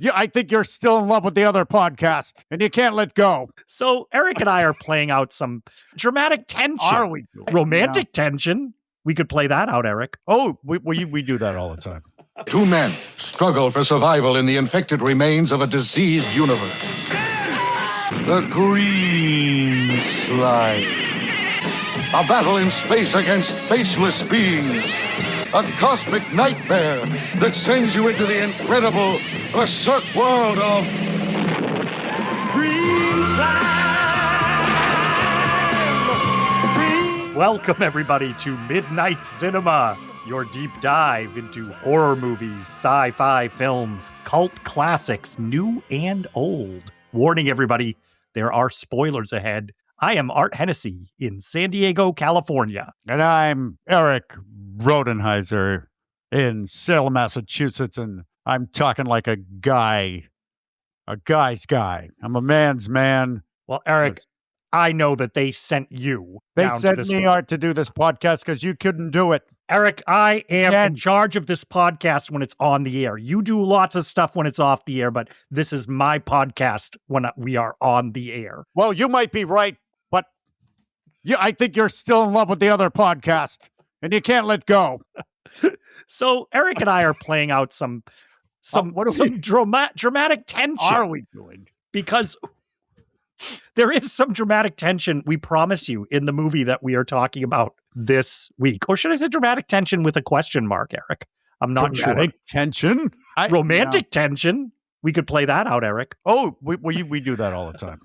Yeah, I think you're still in love with the other podcast, and you can't let go. So Erik and I are playing out some dramatic tension. Are we? Romantic tension. We could play that out, Erik. Oh, we do that all the time. Two men struggle for survival in the infected remains of a diseased universe. The green slime. A battle in space against faceless beings. A cosmic nightmare that sends you into the incredible, berserk world of green slime. Welcome, everybody, to Midnight Cinema, your deep dive into horror movies, sci-fi films, cult classics, new and old. Warning, everybody, there are spoilers ahead. I am Art Hennessy in San Diego, California. And I'm Erik Rodenheiser in Salem, Massachusetts, and I'm talking like a guy's guy. I'm a man's man. Well, Erik, I know that they sent you. They sent me, Art, to do this podcast because you couldn't do it. Erik, I am in charge of this podcast when it's on the air. You do lots of stuff when it's off the air, but this is my podcast when we are on the air. Well, you might be right, but I think you're still in love with the other podcast, and you can't let go. So Erik and I are playing out some dramatic tension. Are we doing? Because there is some dramatic tension, we promise you, in the movie that we are talking about this week. Or should I say dramatic tension with a question mark, Erik? I'm not sure. Dramatic tension? Romantic tension? We could play that out, Erik. Oh, we do that all the time.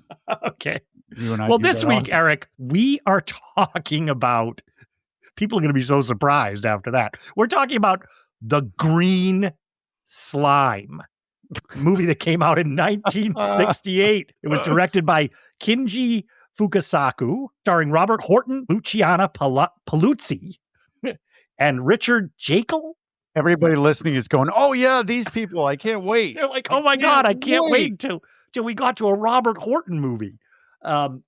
Okay. You and I well, this week, Erik, we are talking about... People are going to be so surprised after that. We're talking about The Green Slime, movie that came out in 1968. It was directed by Kinji Fukasaku, starring Robert Horton, Luciana Paluzzi, and Richard Jekyll. Everybody listening is going, oh, yeah, these people. I can't wait. They're like, oh, my God, I can't wait till we got to a Robert Horton movie. So,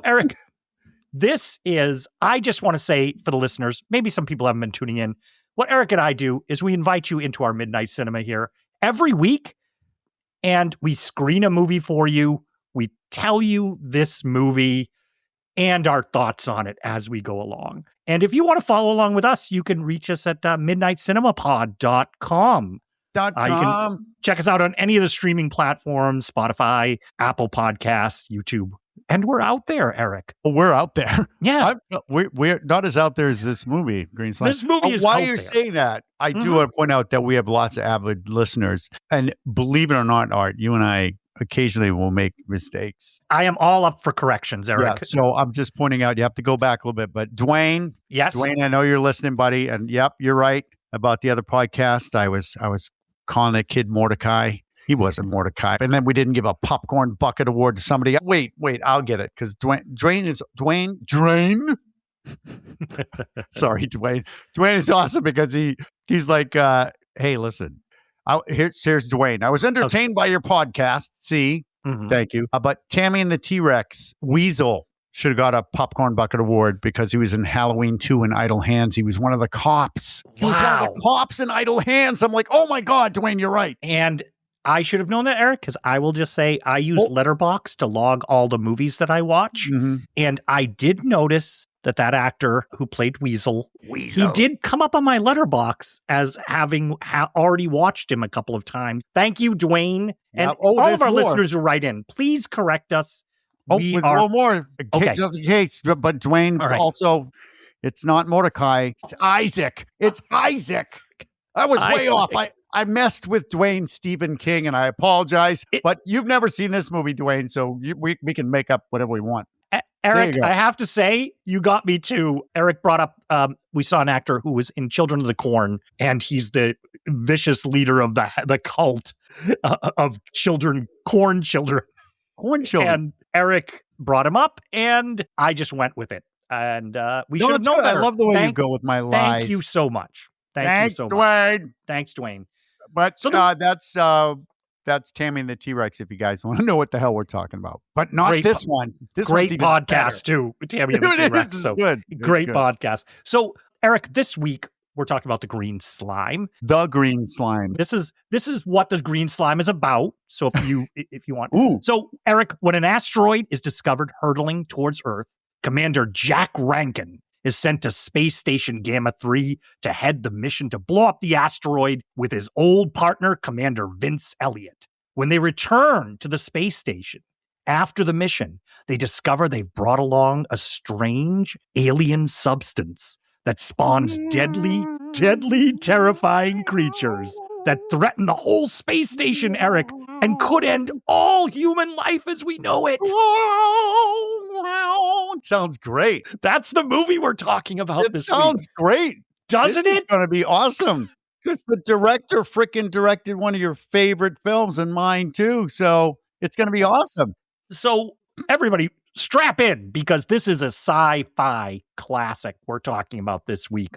Erik, this is, I just want to say for the listeners, maybe some people haven't been tuning in. What Erik and I do is we invite you into our Midnight Cinema here every week, and we screen a movie for you. We tell you this movie and our thoughts on it as we go along. And if you want to follow along with us, you can reach us at midnightcinemapod.com. You can check us out on any of the streaming platforms, Spotify, Apple Podcasts, YouTube. And we're out there, Erik. Well, we're out there. Yeah. We're not as out there as this movie, Green Slime. This movie is While out you're there. saying that, I do want to point out that we have lots of avid listeners. And believe it or not, Art, you and I occasionally will make mistakes. I am all up for corrections, Erik. Yeah, so I'm just pointing out, you have to go back a little bit. But Dwayne, I know you're listening, buddy. And yep, you're right about the other podcast. I was calling that kid Mordecai. He wasn't Mordecai. And then we didn't give a popcorn bucket award to somebody. Wait, I'll get it. Because Dwayne. Sorry, Dwayne. Dwayne is awesome because he's like, hey, listen, here's Dwayne. I was entertained by your podcast. See, thank you. But Tammy and the T-Rex, Weasel, should have got a popcorn bucket award because he was in Halloween 2 in Idle Hands. He was one of the cops. He was one of the cops in Idle Hands. I'm like, oh my God, Dwayne, you're right. And I should have known that, Erik, because I will just say I use Letterboxd to log all the movies that I watch. Mm-hmm. And I did notice that actor who played Weasel, he did come up on my Letterboxd as having already watched him a couple of times. Thank you, Dwayne. And all of our listeners who write in, please correct us. With a little more, just in case. But Dwayne also, it's not Mordecai. It's Isaac. It's Isaac. I was way off. I messed with Dwayne Stephen King, and I apologize. But you've never seen this movie, Dwayne, so we can make up whatever we want. Erik, I have to say, you got me too. Erik brought up, we saw an actor who was in Children of the Corn, and he's the vicious leader of the cult of corn children. Corn children. And Erik brought him up, and I just went with it. And we should have known better. I love the way you go with my lies. Thank you so much. Thanks, Dwayne. Thanks, Dwayne. But that's Tammy and the T-Rex if you guys want to know what the hell we're talking about. But not this one. This great podcast too, Tammy and the T-Rex. This is good. Great podcast. So, Erik, this week We're talking about the green slime. The green slime. This is what the green slime is about. So if you want. Ooh. So, Eric, when an asteroid is discovered hurtling towards Earth, Commander Jack Rankin is sent to Space Station Gamma 3 to head the mission to blow up the asteroid with his old partner, Commander Vince Elliott. When they return to the space station, after the mission, they discover they've brought along a strange alien substance that spawns deadly, terrifying creatures that threaten the whole space station, Eric, and could end all human life as we know it. Sounds great. That's the movie we're talking about this week. Sounds great. Doesn't This it? is going to be awesome. Because the director freaking directed one of your favorite films and mine too. So it's going to be awesome. So everybody strap in because this is a sci-fi classic we're talking about this week.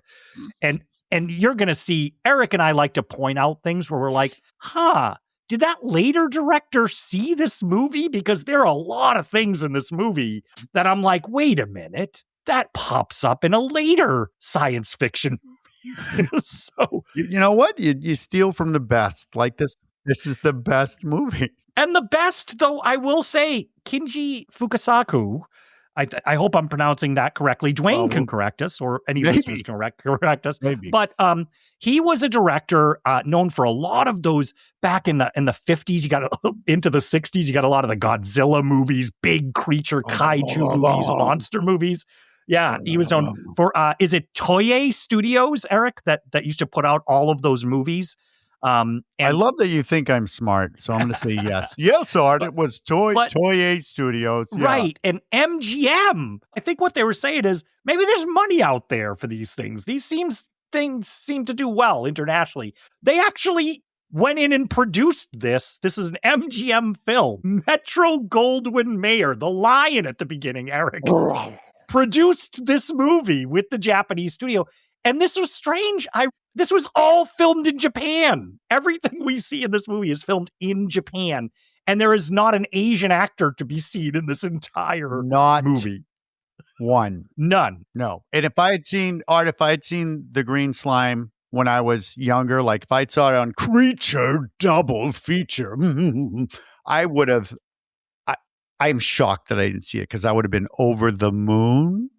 And you're going to see Eric and I like to point out things where we're like, did that later director see this movie? Because there are a lot of things in this movie that I'm like, wait a minute, that pops up in a later science fiction movie. So you know what? You steal from the best. Like this is the best movie. And the best, though, I will say, Kinji Fukasaku, I hope I'm pronouncing that correctly. Dwayne can correct us, or any listeners can correct us. Maybe. But he was a director known for a lot of those back in the 50s. You got into the 60s. You got a lot of the Godzilla movies, big creature kaiju movies, monster movies. Yeah, he was known for, is it Toei Studios, Eric, that used to put out all of those movies? And I love that you think I'm smart, so I'm going to say yes. Yes, Art, it was Toei Studios. Yeah. Right, and MGM. I think what they were saying is maybe there's money out there for these things. Things seem to do well internationally. They actually went in and produced this. This is an MGM film. Metro-Goldwyn-Mayer, the lion at the beginning, Eric, produced this movie with the Japanese studio. And this was strange. This was all filmed in Japan. Everything we see in this movie is filmed in Japan. And there is not an Asian actor to be seen in this entire movie. One. None. No. And if I had seen the green slime when I was younger, like if I saw it on Creature Double Feature, I would have. I'm shocked that I didn't see it because I would have been over the moon.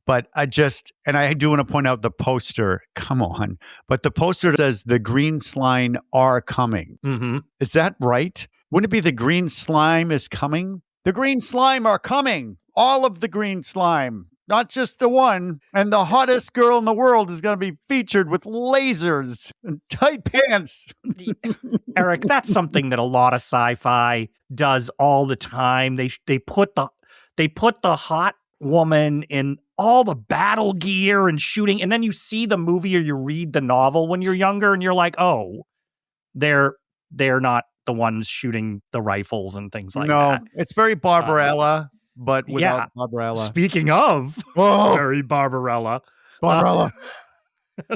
But I do want to point out the poster. Come on. But the poster says the green slime are coming. Mm-hmm. Is that right? Wouldn't it be the green slime is coming? The green slime are coming. All of the green slime, not just the one. And the hottest girl in the world is going to be featured with lasers and tight pants. Eric, that's something that a lot of sci-fi does all the time. They put the hot woman in all the battle gear and shooting, and then you see the movie or you read the novel when you're younger and you're like, oh, they're not the ones shooting the rifles and things like that. No, it's very Barbarella, but without Barbarella. Speaking of very Barbarella.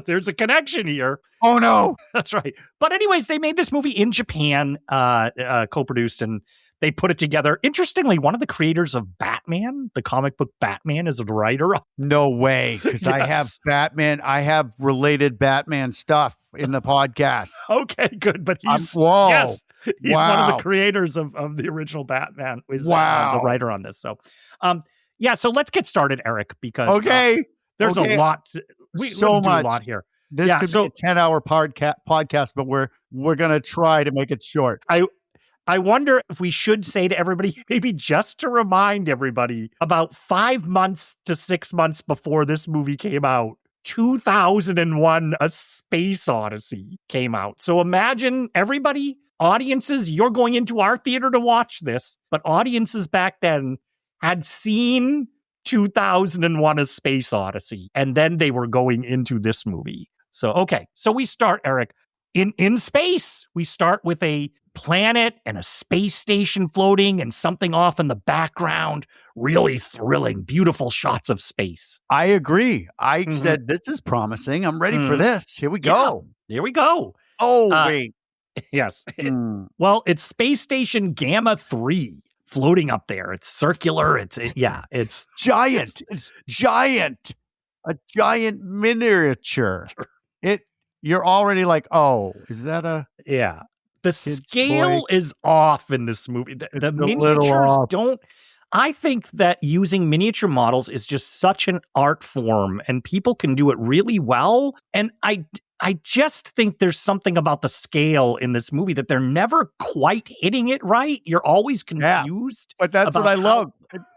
There's a connection here. Oh, no. That's right. But anyways, they made this movie in Japan, co-produced, and they put it together. Interestingly, one of the creators of Batman, the comic book Batman, is a writer. No way, because Yes. I have related Batman stuff in the podcast. Okay, good. But he's one of the creators of the original Batman. Is the writer on this. So, so let's get started, Eric, because there's a lot. We do a lot here. This could be a 10-hour podcast, but we're going to try to make it short. I wonder if we should say to everybody, maybe just to remind everybody, about 5 months to 6 months before this movie came out, 2001, A Space Odyssey came out. So imagine everybody, audiences, you're going into our theater to watch this, but audiences back then had seen 2001, A Space Odyssey, and then they were going into this movie. So we start, Eric, in space. We start with a planet and a space station floating and something off in the background. Really thrilling, beautiful shots of space. I agree. I said, this is promising. I'm ready for this. Here we go. Here we go. Oh, wait. Yes. Well, it's Space Station Gamma 3 floating up there. It's circular. It's giant. It's giant. A giant miniature. you're already like, oh, is that a Yeah. The kid's scale toy? is off in this movie. The It's a little miniatures off. don't. I think that using miniature models is just such an art form, and people can do it really well. And I just think there's something about the scale in this movie that they're never quite hitting it right. You're always confused. But that's what about I love.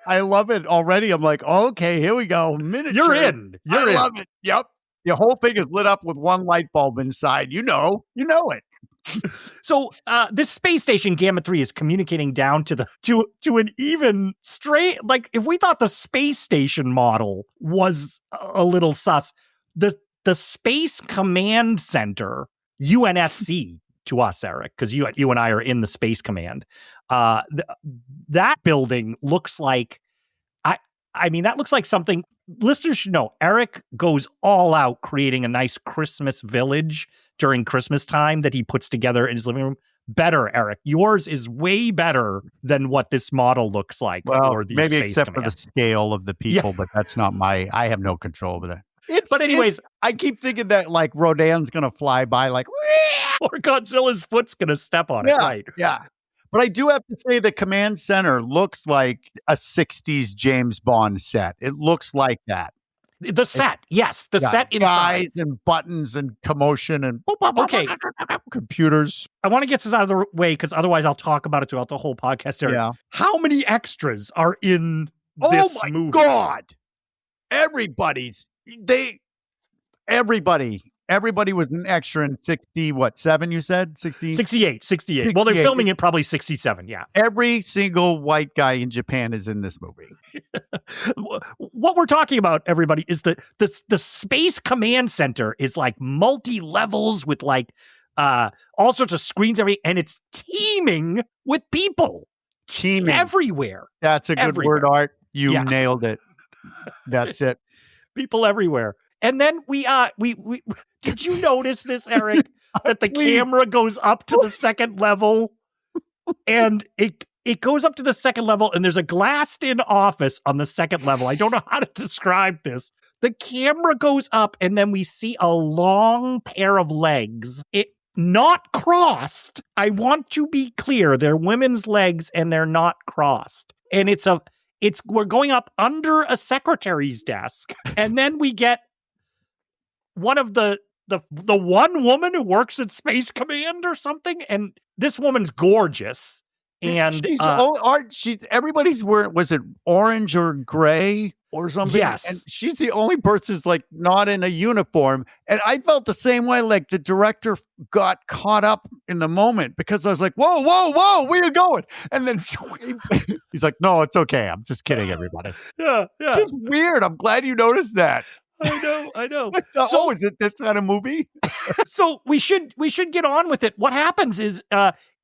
I love it already. I'm like, okay, here we go. Miniature. You're in. I love it. Yep. The whole thing is lit up with one light bulb inside. You know it. So this space station Gamma 3 is communicating down to an even straight, like if we thought the space station model was a little sus, the Space Command Center, UNSC to us, Eric, because you and I are in the Space Command. That building looks like, I mean, that looks like something listeners should know. Erik goes all out creating a nice Christmas village during Christmas time that he puts together in his living room. Better, Erik. Yours is way better than what this model looks like. Well, for the maybe Space except Command. for the scale of the people, but that's not I have no control over that. But anyways, I keep thinking that like Rodin's going to fly by like, or Godzilla's foot's going to step on it, right? Yeah. But I do have to say the command center looks like a 60s James Bond set. It looks like that. The set, yes. The set inside. Guys and buttons and commotion and okay. computers. I want to get this out of the way because otherwly I'll talk about it throughout the whole podcast. Eric. Yeah. How many extras are in this movie? Oh my God. Everybody was an extra in 7 you said? 68. Well, they're filming it probably 67, yeah. Every single white guy in Japan is in this movie. What we're talking about, everybody, is the Space Command Center is like multi-levels with like all sorts of screens, and it's teeming with people. Teeming. Everywhere. That's a good word, Art. You nailed it. That's it. People everywhere. And then we did you notice this, Erik? That the camera goes up to the second level, and it goes up to the second level, and there's a glassed-in office on the second level. I don't know how to describe this. The camera goes up, and then we see a long pair of legs. It not crossed. I want to be clear. They're women's legs, and they're not crossed. And we're going up under a secretary's desk, and then we get one of the one woman who works at Space Command or something, and this woman's gorgeous. And everybody's wearing, was it orange or gray or something? Yes. And she's the only person who's like not in a uniform. And I felt the same way. Like the director got caught up in the moment because I was like, whoa, where you going? And then he's like, no, it's okay. I'm just kidding, everybody. Yeah. It's just weird. I'm glad you noticed that. I know. So, is it this kind of movie? So we should get on with it. What happens is,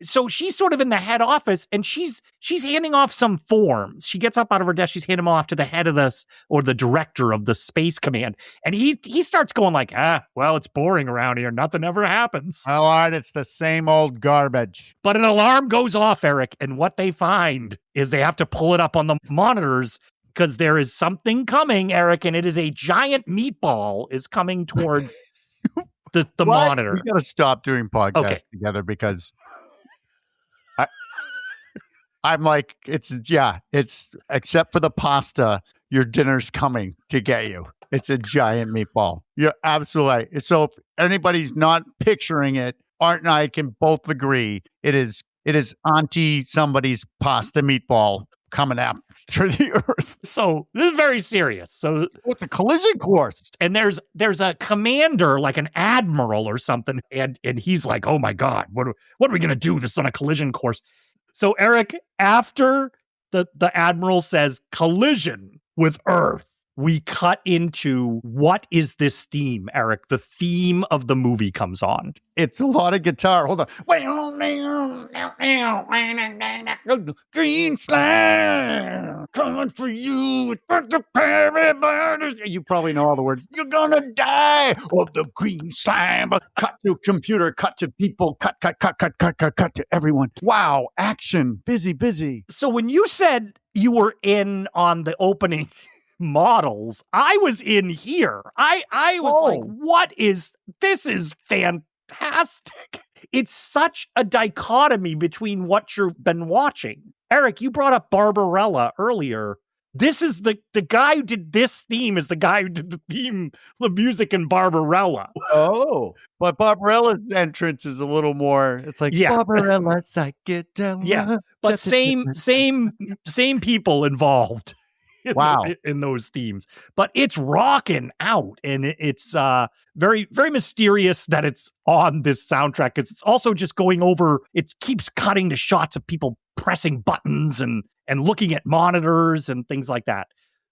so she's sort of in the head office, and she's handing off some forms. She gets up out of her desk. She's handing them off to the head of or the director of the Space Command, and he starts going like, well, it's boring around here. Nothing ever happens. Well, Art, it's the same old garbage. But an alarm goes off, Erik, and what they find is they have to pull it up on the monitors. Because there is something coming, Erik, and it is a giant meatball is coming towards the monitor. We got to stop doing podcasts together because I'm like, it's except for the pasta, your dinner's coming to get you. It's a giant meatball. You're absolutely right. So if anybody's not picturing it, Art and I can both agree it is Auntie somebody's pasta meatball coming after the Earth. So this is very serious. So it's a collision course. And there's a commander, like an admiral or something, and he's like, oh my God, what are we gonna do? This is on a collision course. So Erik, after the admiral says collision with Earth, we cut into what is this theme, Erik? The theme of the movie comes on. It's a lot of guitar. Hold on. Green slime coming for you. You probably know all the words. You're gonna die of the green slime. Cut to computer, cut to people, cut to everyone. Wow, action, busy. So when you said you were in on the opening models, I was in here. I was like, this is fantastic. It's such a dichotomy between what you've been watching. Erik, you brought up Barbarella earlier. This is the guy who did this theme is the guy who did the music in Barbarella. Oh, but Barbarella's entrance is a little more, it's like, Barbarella, psychedelic. Yeah, but same people involved. In those themes, but it's rocking out, and it's very, very mysterious that it's on this soundtrack. It's also just going over. It keeps cutting to shots of people pressing buttons and looking at monitors and things like that.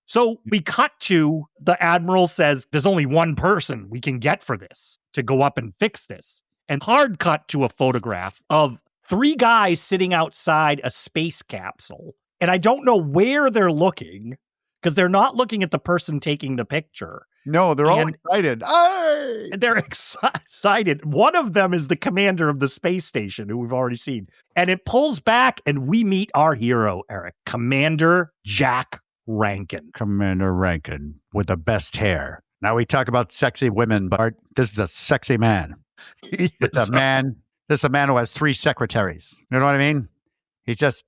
So we cut to the Admiral says there's only one person we can get for this to go up and fix this, and hard cut to a photograph of 3 guys sitting outside a space capsule. And I don't know where they're looking because they're not looking at the person taking the picture. No, they're all excited. Hey! They're excited. One of them is the commander of the space station, who we've already seen. And it pulls back, and we meet our hero, Erik, Commander Jack Rankin. Commander Rankin with the best hair. Now we talk about sexy women, but this is a sexy man. This is a man who has 3 secretaries. You know what I mean? He's just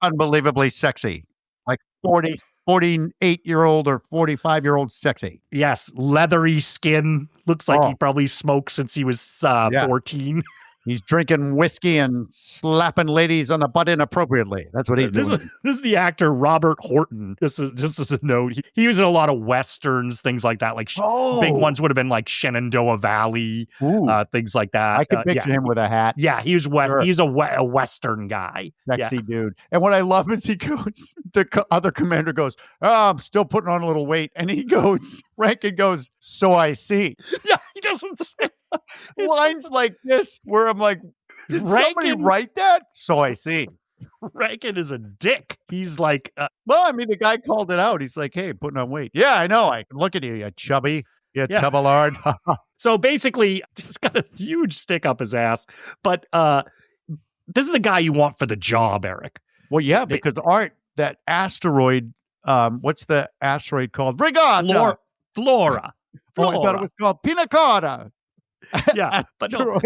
unbelievably sexy. Like 48-year-old or 45-year-old sexy. Yes, leathery skin. Looks like he probably smoked since he was 14. He's drinking whiskey and slapping ladies on the butt inappropriately. That's what he's doing. This is the actor Robert Horton. Just as a note, he was in a lot of westerns, things like that. Like big ones would have been like Shenandoah Valley, things like that. I could picture him with a hat. Yeah, he's he's a western guy. Sexy dude. And what I love is he goes, the other commander goes, "Oh, I'm still putting on a little weight," and he goes, Rankin goes, "So I see." Yeah, he doesn't say. Lines like this where I'm like, did somebody write that? So I see. Rankin is a dick. He's like, well, I mean, the guy called it out. He's like, "Hey, putting on weight." Yeah, I know. I can look at you, you chubby, you tubbalard. So basically, just got a huge stick up his ass. But this is a guy you want for the job, Erik. Well, yeah, because that asteroid, what's the asteroid called? Brigada. Flora. Oh, I thought it was called Pina Colada. Yeah, but no,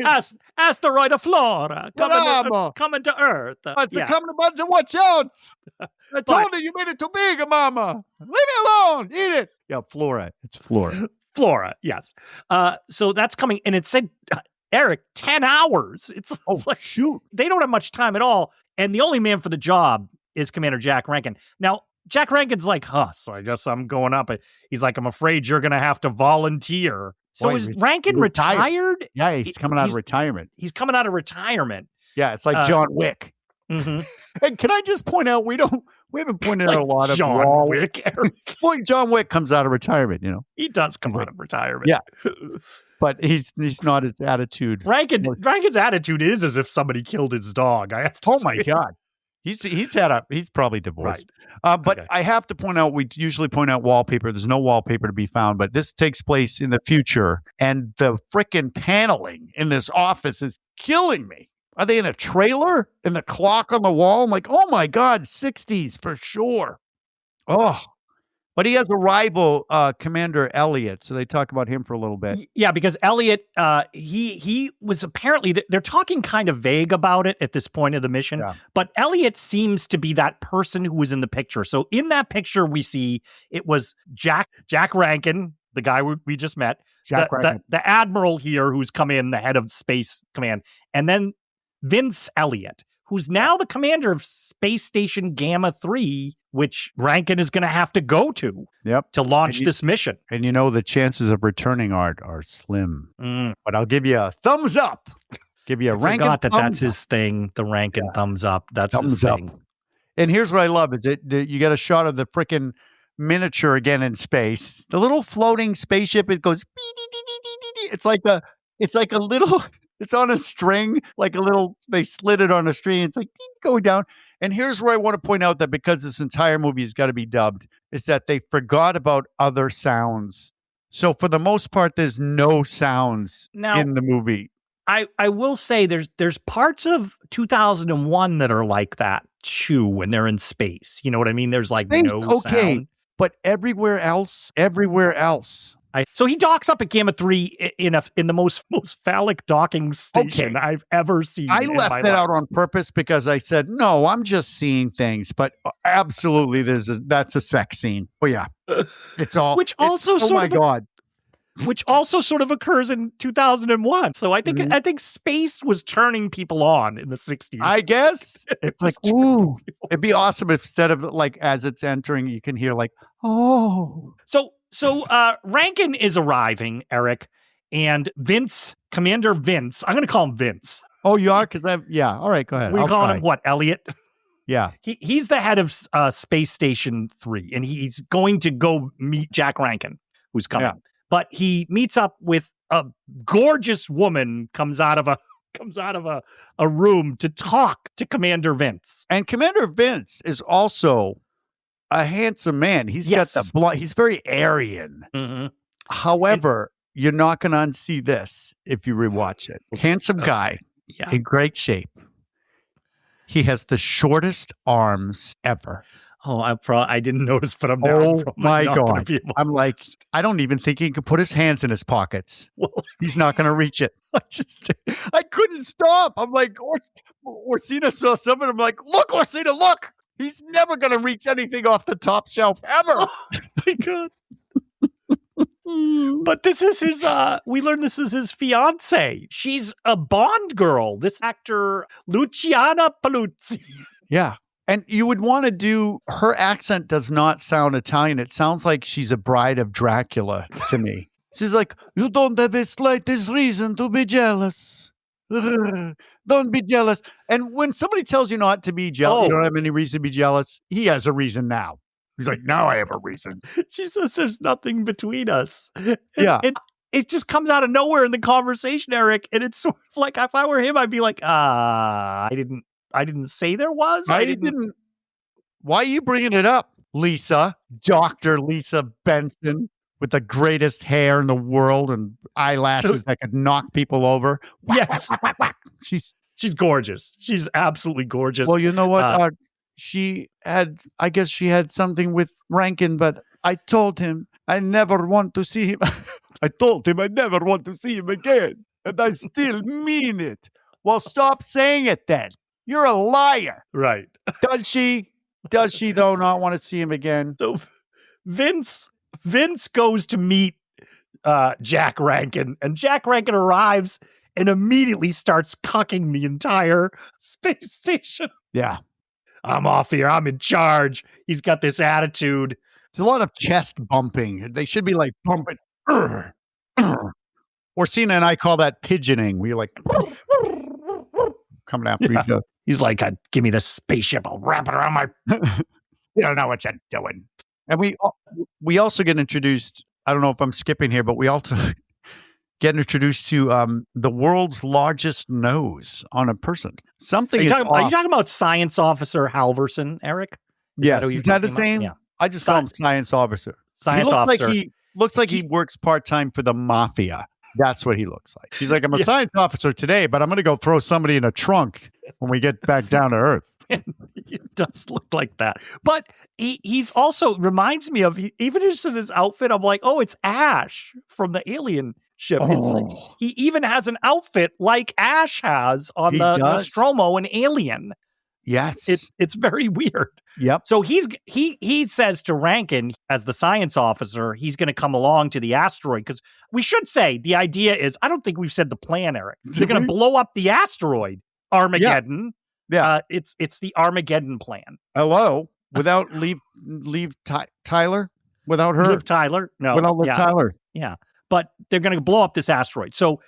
asteroid of Flora coming to Earth. It's coming to buds and watch out. I told you you made it too big, mama. Leave me alone. Eat it. Yeah, Flora. It's Flora. Flora, yes. So that's coming, and it said, Erik, 10 hours. It's like, shoot. They don't have much time at all, and the only man for the job is Commander Jack Rankin. Now, Jack Rankin's like, so I guess I'm going up. He's like, I'm afraid you're going to have to volunteer. So is Rankin retired? Yeah, he's coming out of retirement. He's coming out of retirement. Yeah, it's like John Wick. Mm-hmm. And can I just point out, we haven't pointed out a lot of John Wick, Erik. Well, John Wick comes out of retirement, He does come out of retirement. Yeah. But he's not his attitude. Rankin's attitude is as if somebody killed his dog. I have to say. My God. He's probably divorced. Right. But I have to point out, we usually point out wallpaper. There's no wallpaper to be found, but this takes place in the future. And the frickin' paneling in this office is killing me. Are they in a trailer? And the clock on the wall? I'm like, oh my God, 60s for sure. Oh. But he has a rival, Commander Elliot. So they talk about him for a little bit. Yeah, because Elliot, he was apparently, they're talking kind of vague about it at this point of the mission. Yeah. But Elliot seems to be that person who was in the picture. So in that picture, we see it was Jack Rankin, the guy we just met, the admiral here who's come in, the head of Space Command, and then Vince Elliott, who's now the commander of Space Station Gamma 3, which Rankin is going to have to go to to launch this mission. And the chances of returning are slim. But I'll give you a thumbs up. Give you a Rankin thumbs up. That's his thing, the Rankin thumbs up. That's his thing. And here's what I love is you get a shot of the frickin' miniature again in space. The little floating spaceship, it goes, it's like a little... It's on a string, like they slid it on a string. It's like going down. And here's where I want to point out that because this entire movie has got to be dubbed, is that they forgot about other sounds. So for the most part, there's no sounds in the movie. I will say there's parts of 2001 that are like that too when they're in space. You know what I mean? There's like space, no sound. But everywhere else. So he docks up at Gamma 3 in the most phallic docking station I've ever seen. I left that out on purpose because I said, no, I'm just seeing things. But absolutely, that's a sex scene. Oh, yeah. It's all. Which also oh, my God. Which also sort of occurs in 2001. So I think space was turning people on in the 60s. I guess. It's like, ooh. It'd be awesome if instead of like as it's entering, you can hear like, oh. So Rankin is arriving, Eric, and Commander Vince. I'm going to call him Vince. Oh, you are? Yeah. All right, go ahead. We're calling him what, Elliot? Yeah. He's the head of Space Station 3, and he's going to go meet Jack Rankin, who's coming. Yeah. But he meets up with a gorgeous woman, comes out of a room to talk to Commander Vince. And Commander Vince is also a handsome man. He's got the blood. He's very Aryan. Mm-hmm. However, you're not going to unsee this if you rewatch it. Handsome guy in great shape. He has the shortest arms ever. Oh, I didn't notice, but I'm now. Oh my God! I'm like, I don't even think he can put his hands in his pockets. Well, he's not going to reach it. I couldn't stop. I'm like, Orsina saw something. I'm like, look, Orsina, look. He's never going to reach anything off the top shelf ever. Oh my God. But this is his, we learned this is his fiance. She's a Bond girl. This actor, Luciana Paluzzi. Yeah. And you would want to do, her accent does not sound Italian. It sounds like she's a bride of Dracula to me. She's like, you don't have the slightest reason to be jealous. Don't be jealous. And when somebody tells you not to be jealous, you don't have any reason to be jealous. He has a reason now. He's like, now I have a reason. She says there's nothing between us. Yeah. It just comes out of nowhere in the conversation, Eric. And it's sort of like, if I were him, I'd be like, I didn't say there was. I didn't. Why are you bringing it up, Lisa? Dr. Lisa Benson with the greatest hair in the world and eyelashes that could knock people over. Yes. She's gorgeous. She's absolutely gorgeous. Well, you know what? I guess she had something with Rankin, but I told him I never want to see him. I told him I never want to see him again. And I still mean it. Well, stop saying it then. You're a liar. Right. Does she, though, not want to see him again? So Vince goes to meet Jack Rankin, and Jack Rankin arrives and immediately starts cucking the entire space station. Yeah. I'm off here. I'm in charge. He's got this attitude. It's a lot of chest bumping. They should be like bumping. Orsina and I call that pigeoning. We're like coming after each other. He's like, give me the spaceship. I'll wrap it around my... You don't know what you're doing. And we also get introduced, I don't know if I'm skipping here, but we also get introduced to the world's largest nose on a person. Are you talking about Science Officer Halverson, Eric? Yes. Is that his name? Yeah. I just call him Science Officer. Science Officer. He looks like he works part-time for the mafia. That's what he looks like. He's like, I'm a science officer today, but I'm going to go throw somebody in a trunk when we get back down to Earth. It does look like that. But he's also reminds me of, even just in his outfit, I'm like, oh, it's Ash from the Alien ship. Oh. It's like, he even has an outfit like Ash has on the Nostromo and Alien. Yes. It's very weird. Yep. So he says to Rankin, as the science officer, he's going to come along to the asteroid, because we should say the idea is, I don't think we've said the plan, Eric. They're going to blow up the asteroid, Armageddon. Yeah. It's the Armageddon plan. Hello? Without Tyler? Without her? Liv Tyler? No. Without Liv Tyler. Yeah. But they're going to blow up this asteroid. So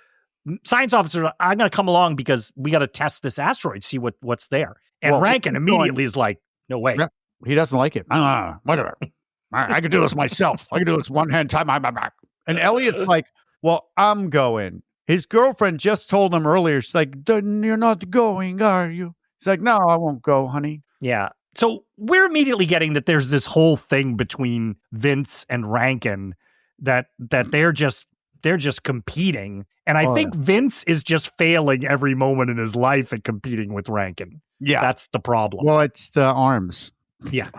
science officer, I'm going to come along because we got to test this asteroid, see what's there. And Rankin immediately is like, no way. Yeah, he doesn't like it. Whatever. I can do this myself. I can do this one hand time on my back. And Elliot's like, well, I'm going. His girlfriend just told him earlier, she's like, you're not going, are you? He's like, no, I won't go, honey. Yeah. So we're immediately getting that there's this whole thing between Vince and Rankin that they're just competing. And I think Vince is just failing every moment in his life at competing with Rankin. Yeah. That's the problem. Well, it's the arms. Yeah.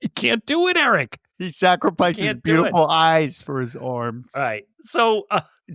He can't do it, Erik. He sacrifices beautiful eyes for his arms. All right. So,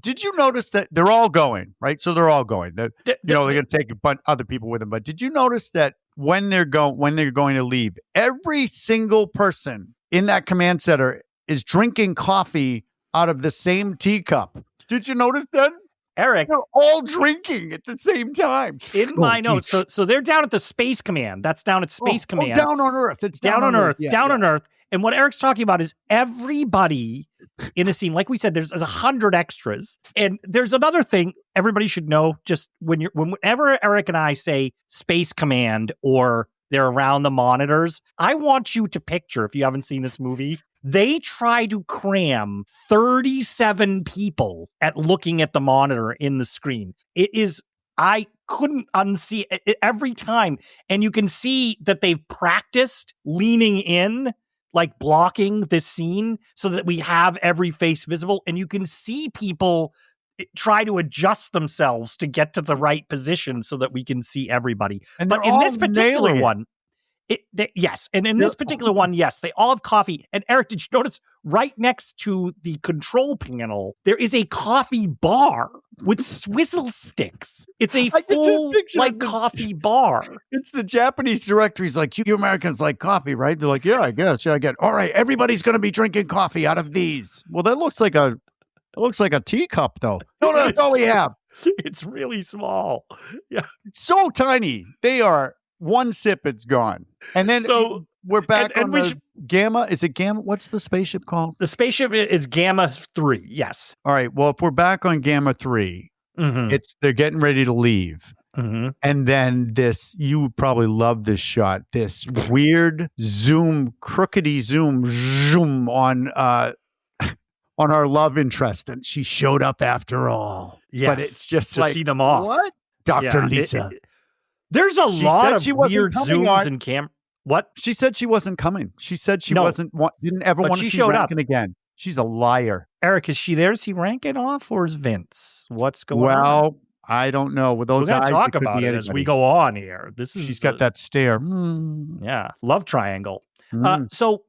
did you notice that they're all going, right? So they're all going. They're going to take a bunch other people with them. But did you notice that when they're going to leave, every single person in that command center is drinking coffee out of the same teacup? Did you notice that? Erik, they're all drinking at the same time. In my notes, so they're down at the Space Command. That's down at Space Command. Down on Earth. It's down on Earth. Yeah, down on Earth. And what Erik's talking about is everybody in a scene. Like we said, there's 100 extras. And there's another thing everybody should know. Just whenever Erik and I say Space Command or they're around the monitors, I want you to picture, if you haven't seen this movie, they try to cram 37 people at looking at the monitor in the screen. I couldn't unsee it every time. And you can see that they've practiced leaning in, like blocking this scene so that we have every face visible. And you can see people try to adjust themselves to get to the right position so that we can see everybody. But in this particular one, yes. And in this particular one, yes, they all have coffee. And Erik, did you notice right next to the control panel, there is a coffee bar with swizzle sticks. It's a full coffee bar. It's the Japanese director. He's like, you Americans like coffee, right? They're like, yeah, I guess. Yeah, I get. All right, everybody's going to be drinking coffee out of these. Well, that looks like a teacup, though. No, that's all we have. It's really small. Yeah, it's so tiny. They are. One sip, it's gone. And then we're back on the Gamma. Is it Gamma? What's the spaceship called? The spaceship is Gamma 3, yes. All right. Well, if we're back on Gamma 3, they're getting ready to leave. Mm-hmm. And then you would probably love this shot, this weird crookedy zoom on our love interest. And she showed up after all. Yes. But it's just to see them off. What? Dr. Lisa. There's a lot of weird zooms and What? She said she wasn't coming. She said she didn't ever want to see Rankin again. She's a liar. Erik, is she there? Is he Rankin off or is Vince? What's going on? Well, I don't know. With those eyes, we're going to talk about it as we go on here. She's got that stare. Yeah. Love triangle. So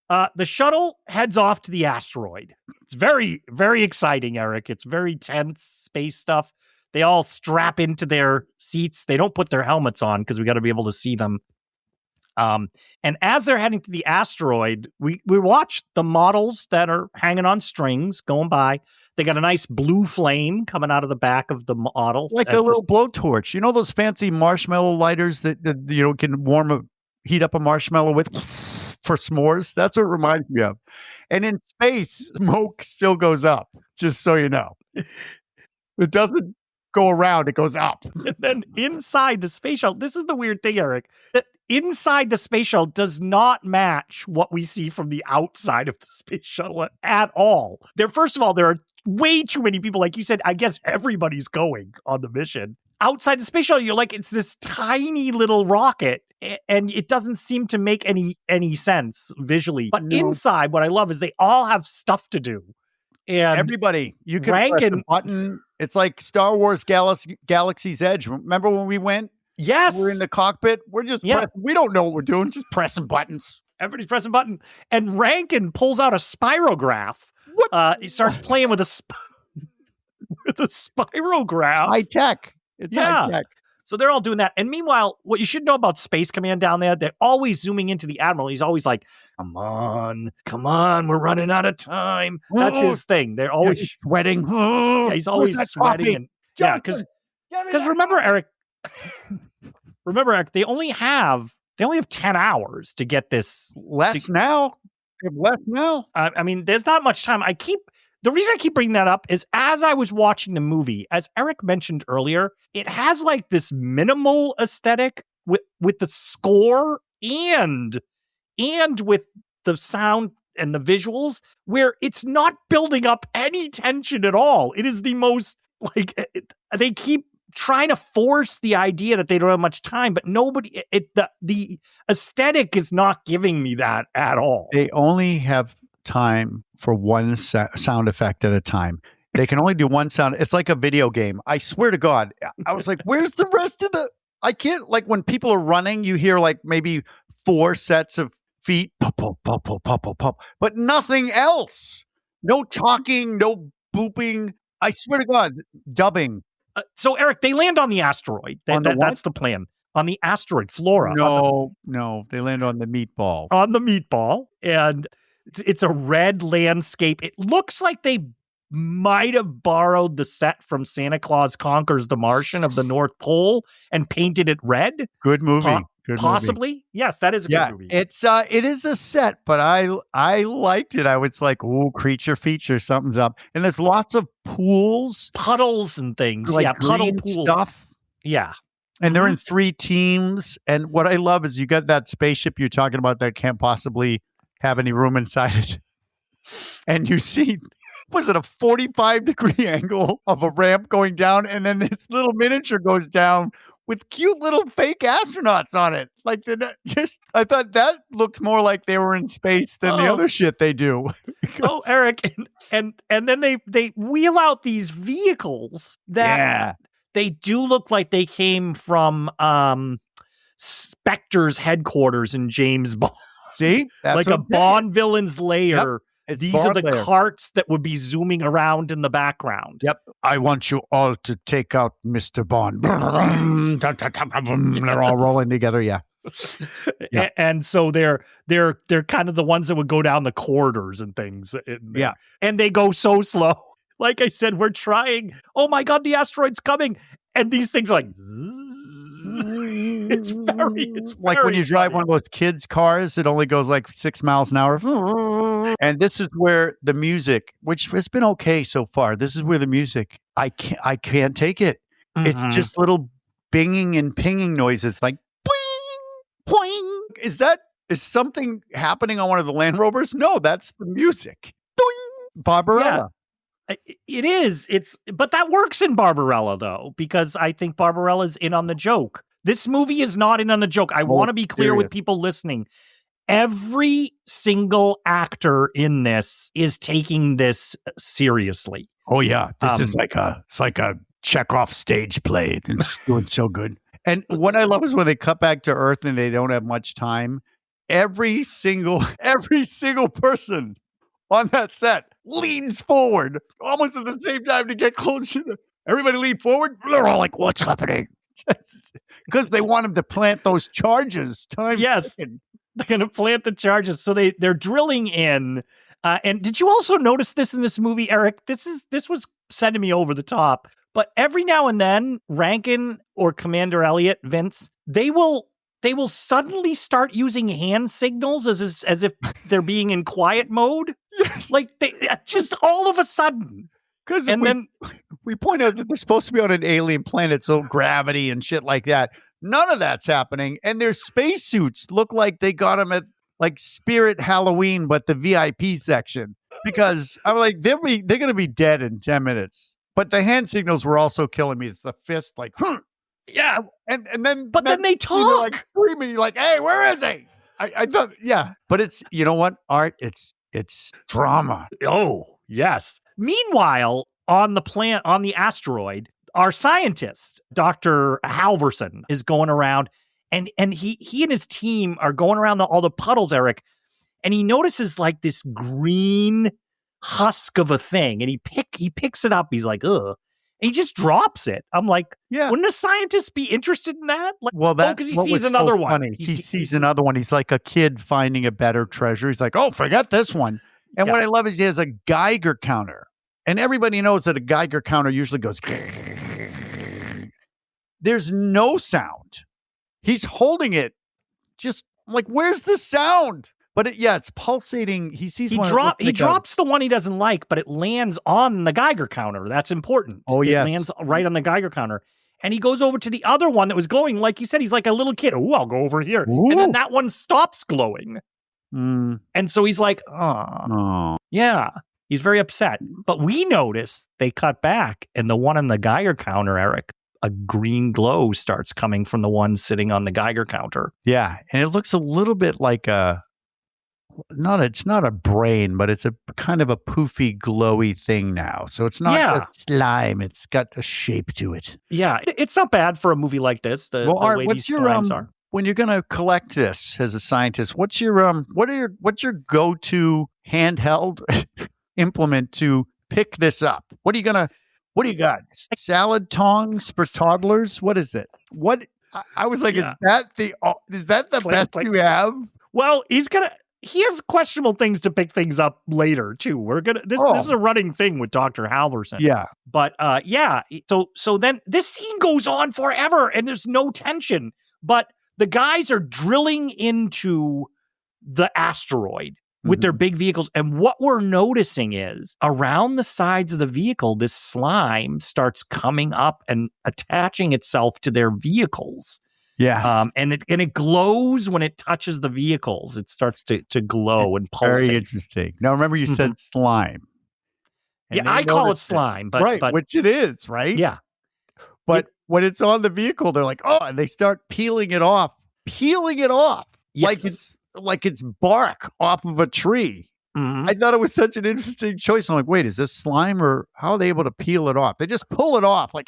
the shuttle heads off to the asteroid. It's very, very exciting, Erik. It's very tense space stuff. They all strap into their seats. They don't put their helmets on because we got to be able to see them. And as they're heading to the asteroid, we watch the models that are hanging on strings going by. They got a nice blue flame coming out of the back of the model. Like a little blowtorch. You know those fancy marshmallow lighters that can heat up a marshmallow with for s'mores? That's what it reminds me of. And in space, smoke still goes up, just so you know. It doesn't go around, it goes up. And then inside the space shuttle, this is the weird thing, Erik, that inside the space shuttle does not match what we see from the outside of the space shuttle at all. First of all, there are way too many people. Like you said, I guess everybody's going on the mission. Outside the space shuttle, you're like, it's this tiny little rocket, and it doesn't seem to make any sense visually. But inside, what I love is they all have stuff to do. And everybody, you can press the button. It's like Star Wars Galaxy's Edge. Remember when we went? Yes. We're in the cockpit. We're just pressing. We don't know what we're doing. Just pressing buttons. Everybody's pressing buttons. And Rankin pulls out a spirograph. What? He starts playing with a spirograph. High tech. It's high tech. So they're all doing that. And meanwhile, what you should know about Space Command down there, they're always zooming into the Admiral. He's always like, come on, we're running out of time. That's his thing. They're always sweating. Yeah, he's always sweating. Because remember, Erik, they only have 10 hours to get this. Less now. I mean, there's not much time. The reason I keep bringing that up is as I was watching the movie, as Erik mentioned earlier, it has like this minimal aesthetic with the score and with the sound and the visuals where it's not building up any tension at all. It is the most they keep trying to force the idea that they don't have much time, but the aesthetic is not giving me that at all. They only have time for one sound effect at a time. They can only do one sound. It's like a video game. I swear to God. I was like, where's the rest of I can't, like when people are running, you hear like maybe 4 sets of feet, pop, pop, pop, pop, pop, pop, pop, but nothing else. No talking, no booping. I swear to God, dubbing. So, Eric, they land on the asteroid. That's the plan. On the asteroid, Flora. No, they land on the meatball. On the meatball. And it's a red landscape. It looks like they might have borrowed the set from Santa Claus Conquers the Martian of the North Pole and painted it red. Good movie. Possibly. Movie. Yes, that is a good movie. It is a set, but I liked it. I was like, ooh, creature feature, something's up. And there's lots of pools. Puddles and things. Like puddle pool stuff. Yeah. And they're in 3 teams. And what I love is you got that spaceship you're talking about that can't possibly have any room inside it. And you see, was it a 45-degree angle of a ramp going down? And then this little miniature goes down with cute little fake astronauts on it. Like, I thought that looked more like they were in space than the other shit they do. Eric, and then they wheel out these vehicles that they do look like they came from Spectre's headquarters in James Bond. See? That's like a Bond villain's lair. Yep. These are the carts that would be zooming around in the background. Yep. I want you all to take out Mr. Bond. They're all rolling together. Yeah. And so they're kind of the ones that would go down the corridors and things. And they go so slow. Like I said, we're trying. Oh my God, the asteroid's coming. And these things are like, it's very like when you drive one of those kids' cars, it only goes like 6 miles an hour. And this is where the music, which has been okay so far, this is where the music, I can't take it. Mm-hmm. It's just little binging and pinging noises like boing, boing. Is something happening on one of the Land Rovers? No, that's the music. Doing. Barbarella. Yeah. It is. But that works in Barbarella, though, because I think Barbarella's in on the joke. This movie is not in on the joke. I want to be clear with people listening. Every single actor in this is taking this seriously. Oh, yeah. This is like a Chekhov stage play. It's doing so good. And what I love is when they cut back to Earth and they don't have much time. Every single person on that set leans forward almost at the same time to get closer. Everybody lean forward. They're all like, what's happening? Because they want him to plant those charges. Yes, they're going to plant the charges. So they're drilling in. And did you also notice this in this movie, Eric? This was sending me over the top. But every now and then, Rankin or Commander Elliot, Vince, they will suddenly start using hand signals as if they're being in quiet mode. Yes. Like they just all of a sudden. Then we point out that they're supposed to be on an alien planet, so gravity and shit like that. None of that's happening. And their spacesuits look like they got them at like Spirit Halloween, but the VIP section. Because I'm like, they're going to be dead in 10 minutes. But the hand signals were also killing me. It's the fist like, yeah. And then, then they talk. Like screaming. You're like, hey, where is he? I thought, yeah. But it's, you know what, Art? It's drama. Oh, yes. Meanwhile, on the asteroid, our scientist, Dr. Halverson, is going around and he and his team are going around all the puddles, Eric, and he notices like this green husk of a thing, and he picks it up. He's like, ugh. And he just drops it. I'm like, yeah. Wouldn't a scientist be interested in that? Like, well, that's because he sees another one. He sees another one. He's like a kid finding a better treasure. He's like, oh, forget this one. And what I love is he has a Geiger counter. And everybody knows that a Geiger counter usually goes. There's no sound. He's holding it. Just like, where's the sound? But it's pulsating. He sees he drops the one he doesn't like, but it lands on the Geiger counter. That's important. Oh, yeah. It lands right on the Geiger counter. And he goes over to the other one that was glowing. Like you said, he's like a little kid. Oh, I'll go over here. Ooh. And then that one stops glowing. Mm. And so he's like, oh. Yeah. He's very upset. But we notice they cut back, and the one on the Geiger counter, Eric, a green glow starts coming from the one sitting on the Geiger counter. Yeah. And it looks a little bit like it's not a brain, but it's a kind of a poofy, glowy thing now. So it's not a slime. It's got a shape to it. Yeah. It's not bad for a movie like this, the way these slimes are. when you're going to collect this as a scientist, what's your go-to handheld implement to pick this up? What do you got? Salad tongs for toddlers? What is it? I was like, is that the best you have? Well, he has questionable things to pick things up later too. This is a running thing with Dr. Halverson. Yeah. But so then this scene goes on forever and there's no tension. But the guys are drilling into the asteroid with their big vehicles. And what we're noticing is around the sides of the vehicle, this slime starts coming up and attaching itself to their vehicles. Yeah. And it glows when it touches the vehicles. It starts to glow and pulsate. Very interesting. Now, remember you said slime. And I call it slime, but which it is, right? Yeah. But when it's on the vehicle, they're like, oh, and they start peeling it off. Yes. Like it's bark off of a tree. I thought it was such an interesting choice. I'm like, wait, is this slime or how are they able to peel it off? They just pull it off like,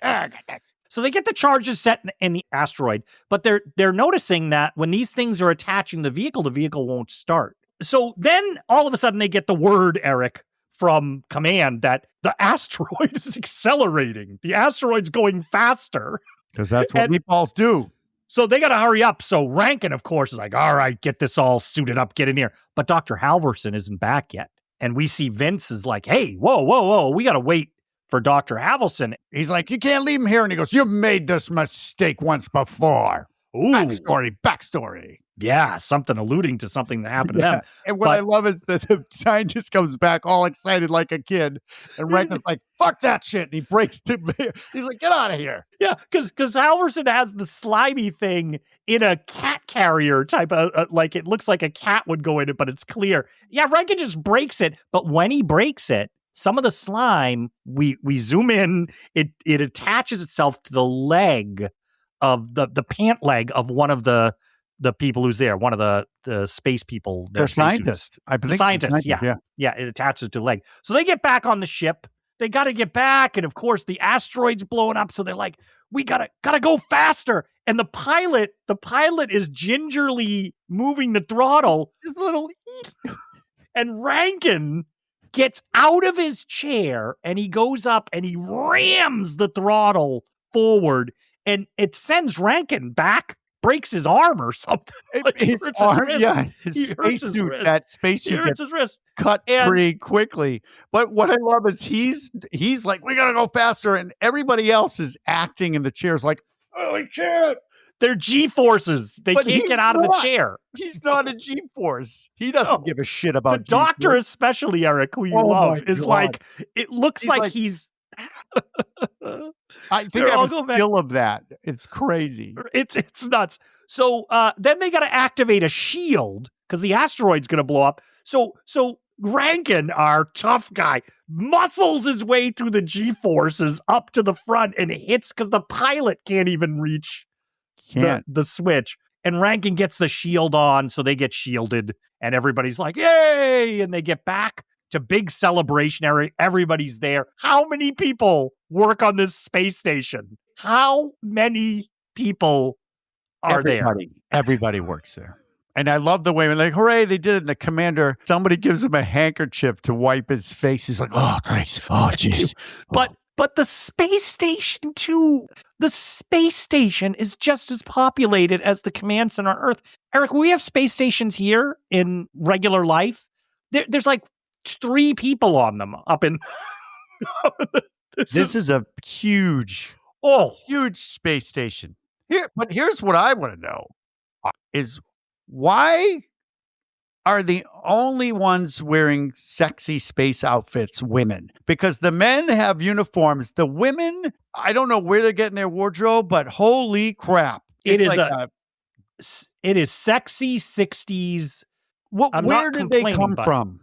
So they get the charges set in the asteroid, but they're noticing that when these things are attaching the vehicle won't start. So then all of a sudden they get the word, Erik, from command that the asteroid is accelerating. The asteroid's going faster. Because that's what meatballs do. So they got to hurry up. So Rankin, of course, is like, all right, get this all suited up, get in here. But Dr. Halverson isn't back yet. And we see Vince is like, hey, whoa. We got to wait for Dr. Halverson. He's like, you can't leave him here. And he goes, you made this mistake once before. Ooh. Backstory. Yeah, something alluding to something that happened to them. And what I love is that the scientist comes back all excited like a kid. And Rankin's like, fuck that shit. And he breaks the... He's like, get out of here. Yeah, because Halverson has the slimy thing in a cat carrier type of... like, it looks like a cat would go in it, but it's clear. Yeah, Rankin just breaks it. But when he breaks it, some of the slime, we zoom in, it attaches itself to the leg of the pant leg of one of the people who's there, one of the space people. The scientist. I believe. The scientist, yeah. It attaches to the leg. So they get back on the ship. They got to get back. And of course, the asteroid's blowing up. So they're like, we gotta go faster. And the pilot is gingerly moving the throttle. Just a little. And Rankin gets out of his chair and he goes up and he rams the throttle forward. And it sends Rankin back, breaks his arm or something. His arm, his spacesuit, that spacesuit gets his wrist. Cut pretty quickly. But what I love is he's like, we gotta go faster, and everybody else is acting in the chairs like, oh, we can't. They're G-forces. They can't get out of the chair. He's not a G-force. He doesn't give a shit about the doctor, especially Erik, who you love, is like, it looks like he's. I think I have a still of that. It's crazy. It's nuts. So then they got to activate a shield because the asteroid's going to blow up. So Rankin, our tough guy, muscles his way through the G-forces up to the front and hits because the pilot can't even reach the switch. And Rankin gets the shield on, so they get shielded. And everybody's like, yay! And they get back to big celebration area. Everybody's there. How many people work on this space station? How many people are there? Everybody works there. And I love the way when like, hooray, they did it. And the commander, somebody gives him a handkerchief to wipe his face. He's like, oh, thanks. Oh, jeez. But the space station too. The space station is just as populated as the command center on Earth. Erik, we have space stations here in regular life. There's like 3 people on them up in. This is a huge space station. But here's what I want to know is why are the only ones wearing sexy space outfits women? Because the men have uniforms. The women, I don't know where they're getting their wardrobe, but holy crap. It is sexy 60s. Where did they come from?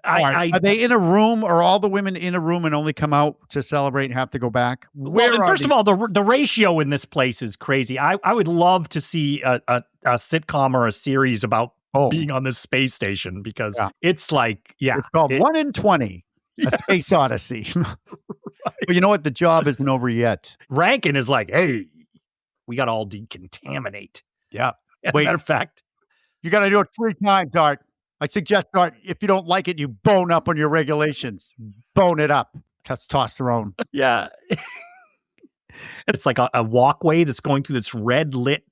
Are they in a room? Are all the women in a room and only come out to celebrate and have to go back? First of all, the ratio in this place is crazy. I would love to see a sitcom or a series about being on this space station because it's like, it's called 1 in 20, a space odyssey. Right. But you know what? The job isn't over yet. Rankin is like, hey, we got to all decontaminate. Yeah. Wait. Matter of fact, you got to do it 3 times, Art. I suggest, Art, if you don't like it, you bone up on your regulations. Bone it up. Testosterone. Yeah. It's like a walkway that's going through this red lit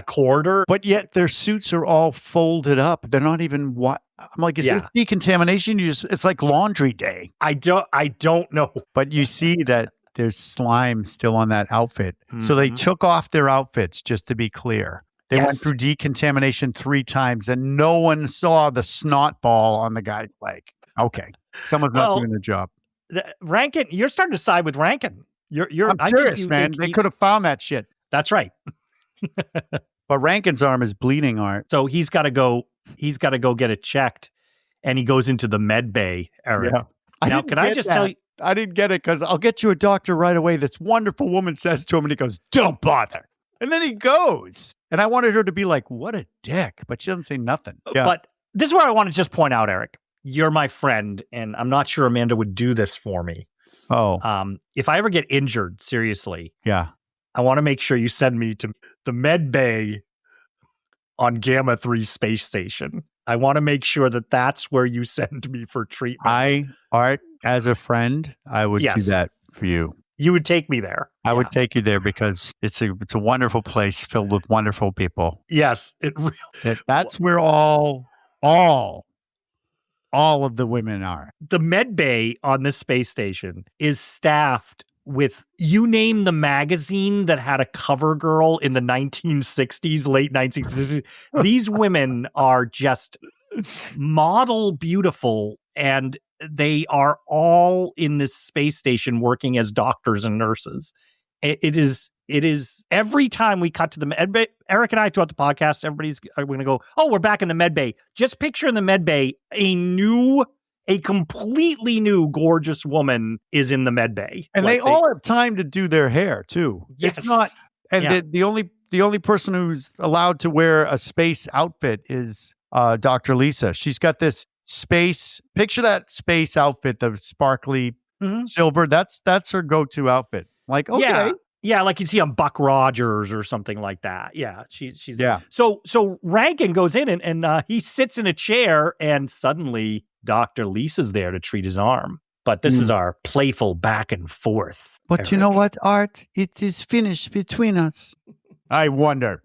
corridor. But yet their suits are all folded up. They're not even what I'm like, is this decontamination? It's like laundry day. I don't know. But you see that there's slime still on that outfit. So they took off their outfits, just to be clear. They went through decontamination 3 times and no one saw the snot ball on the guy's leg. Okay. Someone's not doing their job. Rankin, you're starting to side with Rankin. I'm serious, man. They could have found that shit. That's right. But Rankin's arm is bleeding, Art. So he's got to go get it checked. And he goes into the Medbay, Eric. Yeah. Now, can I just tell you? I didn't get it because I'll get you a doctor right away. This wonderful woman says to him and he goes, don't bother. And then he goes. And I wanted her to be like, what a dick. But she doesn't say nothing. Yeah. But this is where I want to just point out, Eric. You're my friend, and I'm not sure Amanda would do this for me. Oh. If I ever get injured, seriously. Yeah. I want to make sure you send me to the Medbay on Gamma 3 space station. I want to make sure that that's where you send me for treatment. Art, as a friend, I would do that for you. You would take me there. I would take you there because it's a wonderful place filled with wonderful people. Yes, it really. That's where all of the women are. The Medbay on this space station is staffed with, you name the magazine that had a cover girl in the 1960s, late 1960s. These women are just model beautiful, and they are all in this space station working as doctors and nurses. It is every time we cut to the Medbay, Eric and I throughout the podcast, we're going to go, oh, we're back in the Medbay. Just picture in the Medbay, a completely new, gorgeous woman is in the Medbay. And they all have time to do their hair too. Yes. It's not, and the only person who's allowed to wear a space outfit is Dr. Lisa. She's got this picture that space outfit, the sparkly silver. That's her go-to outfit. Like, okay. Yeah, like you'd see on Buck Rogers or something like that. Yeah, she's So Rankin goes in and he sits in a chair, and suddenly Dr. Lisa's there to treat his arm. But this is our playful back and forth. But Eric. You know what, Art? It is finished between us. I wonder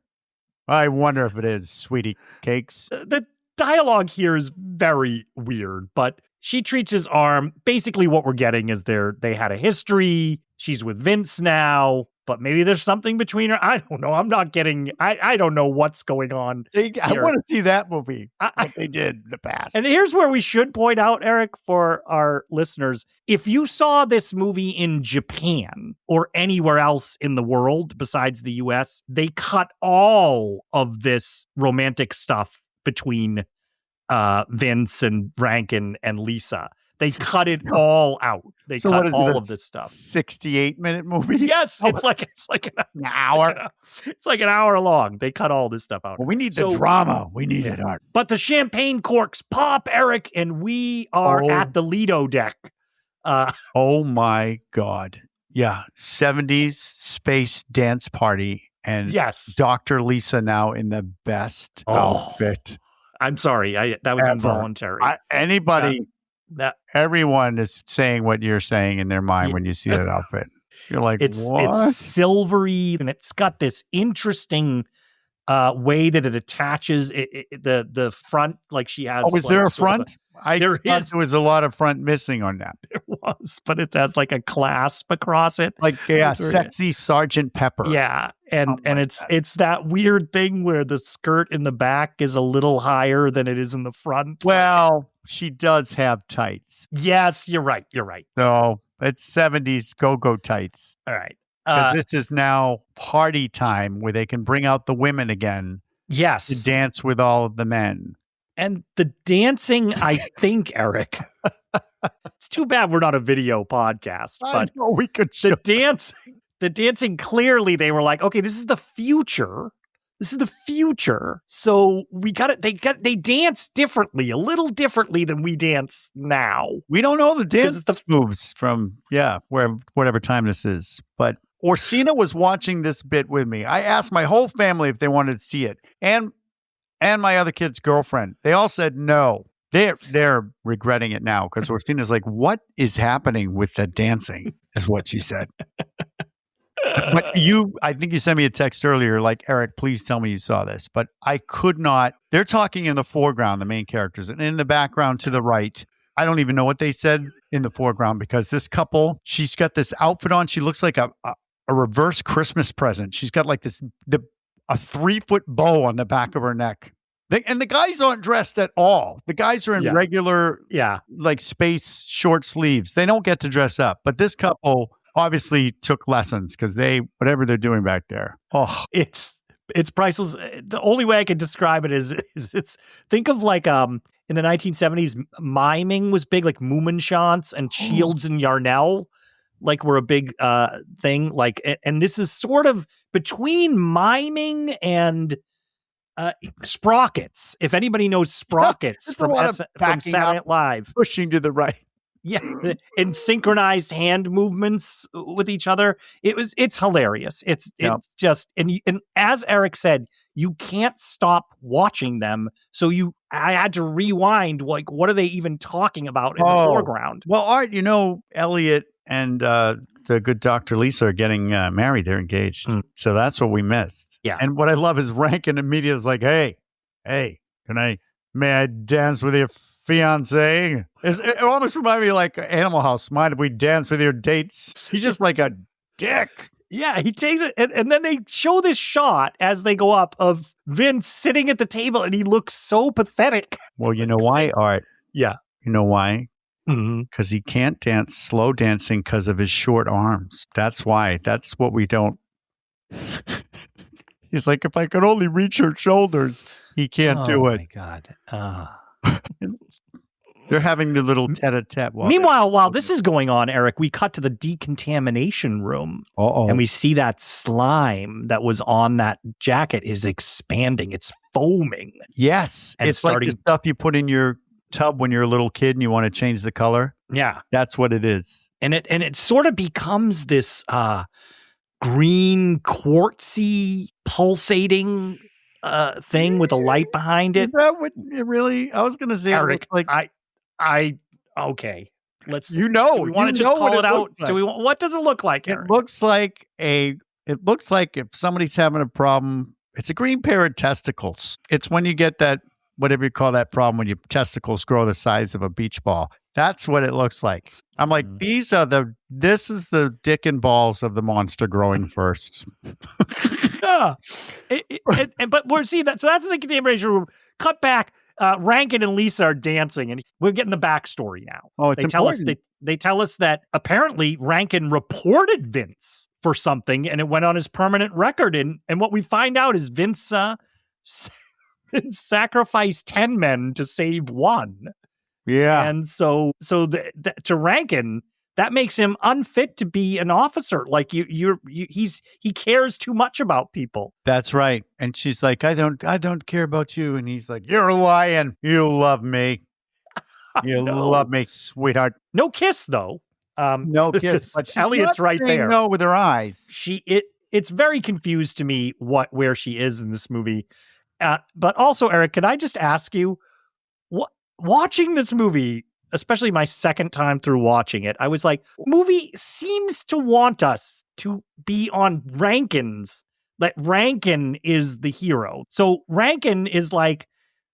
if it is, sweetie cakes. The dialogue here is very weird, but she treats his arm. Basically what we're getting is they had a history. She's with Vince now, but maybe there's something between her. I don't know. I'm not getting, I don't know what's going on. I want to see that movie, what they did in the past. And here's where we should point out, Eric, for our listeners, if you saw this movie in Japan or anywhere else in the world besides the US, they cut all of this romantic stuff between Vince and Rankin and Lisa. They cut it all out. They cut all of this stuff. 68-minute movie? Yes, it's like an hour. It's like an hour long. They cut all this stuff out. Well, we need the drama. We need it, Art. But the champagne corks pop, Eric, and we are at the Lido deck. Oh my God. Yeah. 70s space dance party. And Dr. Lisa now in the best outfit. I'm sorry. That was involuntary. Everyone is saying what you're saying in their mind when you see that outfit. You're like, what? It's silvery, and it's got this interesting way that it attaches the front, like she has. Oh, is there a front? There was a lot of front missing on that. There was, but it has like a clasp across it. Like, sexy Sergeant Pepper. Yeah. And it's that weird thing where the skirt in the back is a little higher than it is in the front. Well, she does have tights. Yes, you're right. So it's 70s go-go tights. All right. This is now party time where they can bring out the women again. Yes. To dance with all of the men. And the dancing, I think, Eric, it's too bad we're not a video podcast, but we could show the dancing, clearly they were like, okay, this is the future. So they dance differently, a little differently than we dance now. We don't know the dance moves from, whatever time this is. But Orsina was watching this bit with me. I asked my whole family if they wanted to see it, and my other kid's girlfriend. They all said no. They're regretting it now because Orsina's like, "What is happening with the dancing?" Is what she said. But I think you sent me a text earlier, like, Eric, please tell me you saw this. But I could not. They're talking in the foreground, the main characters, and in the background to the right. I don't even know what they said in the foreground because this couple, she's got this outfit on. She looks like a reverse Christmas present. She's got like a 3-foot bow on the back of her neck. And the guys aren't dressed at all. The guys are in regular, like space short sleeves. They don't get to dress up. But this couple obviously took lessons because whatever they're doing back there. Oh, it's priceless. The only way I can describe it is it's think of like in the 1970s, miming was big, like Mummenschanz and Shields and Yarnell, like were a big thing. Like, and this is sort of between miming and Sprockets. If anybody knows Sprockets from Saturday Night Live, pushing to the right. Yeah, and synchronized hand movements with each other. It's hilarious. It's just and as Eric said, you can't stop watching them. So I had to rewind. Like, what are they even talking about in the foreground? Well, Art, Elliot and the good Dr. Lisa are getting married. They're engaged. So that's what we missed. Yeah. And what I love is Rankin immediately is like, hey, may I dance with your fiance? It almost reminded me of like Animal House. Mind if we dance with your dates? He's just like a dick. Yeah, he takes it. And then they show this shot as they go up of Vince sitting at the table and he looks so pathetic. Well, you know why, Art? Yeah. You know why? Mm-hmm. Because he can't dance slow dancing because of his short arms. That's why. That's what we don't. He's like, if I could only reach her shoulders, he can't do it. Oh, my God. They're having the little tete-a-tete. Meanwhile, while this is going on, Eric, we cut to the decontamination room. And we see that slime that was on that jacket is expanding. It's foaming. Yes. And it's like the stuff you put in your tub when you're a little kid and you want to change the color. Yeah. That's what it is. And it sort of becomes this green, quartzy, pulsating thing with a light behind it. Is that what it really? I was going to say, Eric, like okay. Let's. Do we want to just call it out? Like. What does it look like, Eric? It looks like if somebody's having a problem. It's a green pair of testicles. It's when you get that, whatever you call that problem, when your testicles grow the size of a beach ball. That's what it looks like. I'm like, this is the dick and balls of the monster growing first. Yeah. But we're seeing that. So that's the contamination room. Cut back. Rankin and Lisa are dancing, and we're getting the backstory now. Oh, it's important. They tell us that apparently Rankin reported Vince for something, and it went on his permanent record. And what we find out is Vince sacrificed 10 men to save one. Yeah. And so to Rankin, that makes him unfit to be an officer. Like he cares too much about people. That's right. And she's like, I don't care about you. And he's like, you're lying. You love me. You love me, sweetheart. No kiss though. No kiss. But Elliot's right there. No, with her eyes. It's very confused to me where she is in this movie. But also, Eric, can I just ask you, watching this movie, especially my second time through watching it, I was like, movie seems to want us to be on Rankin's. Like Rankin is the hero. So Rankin is like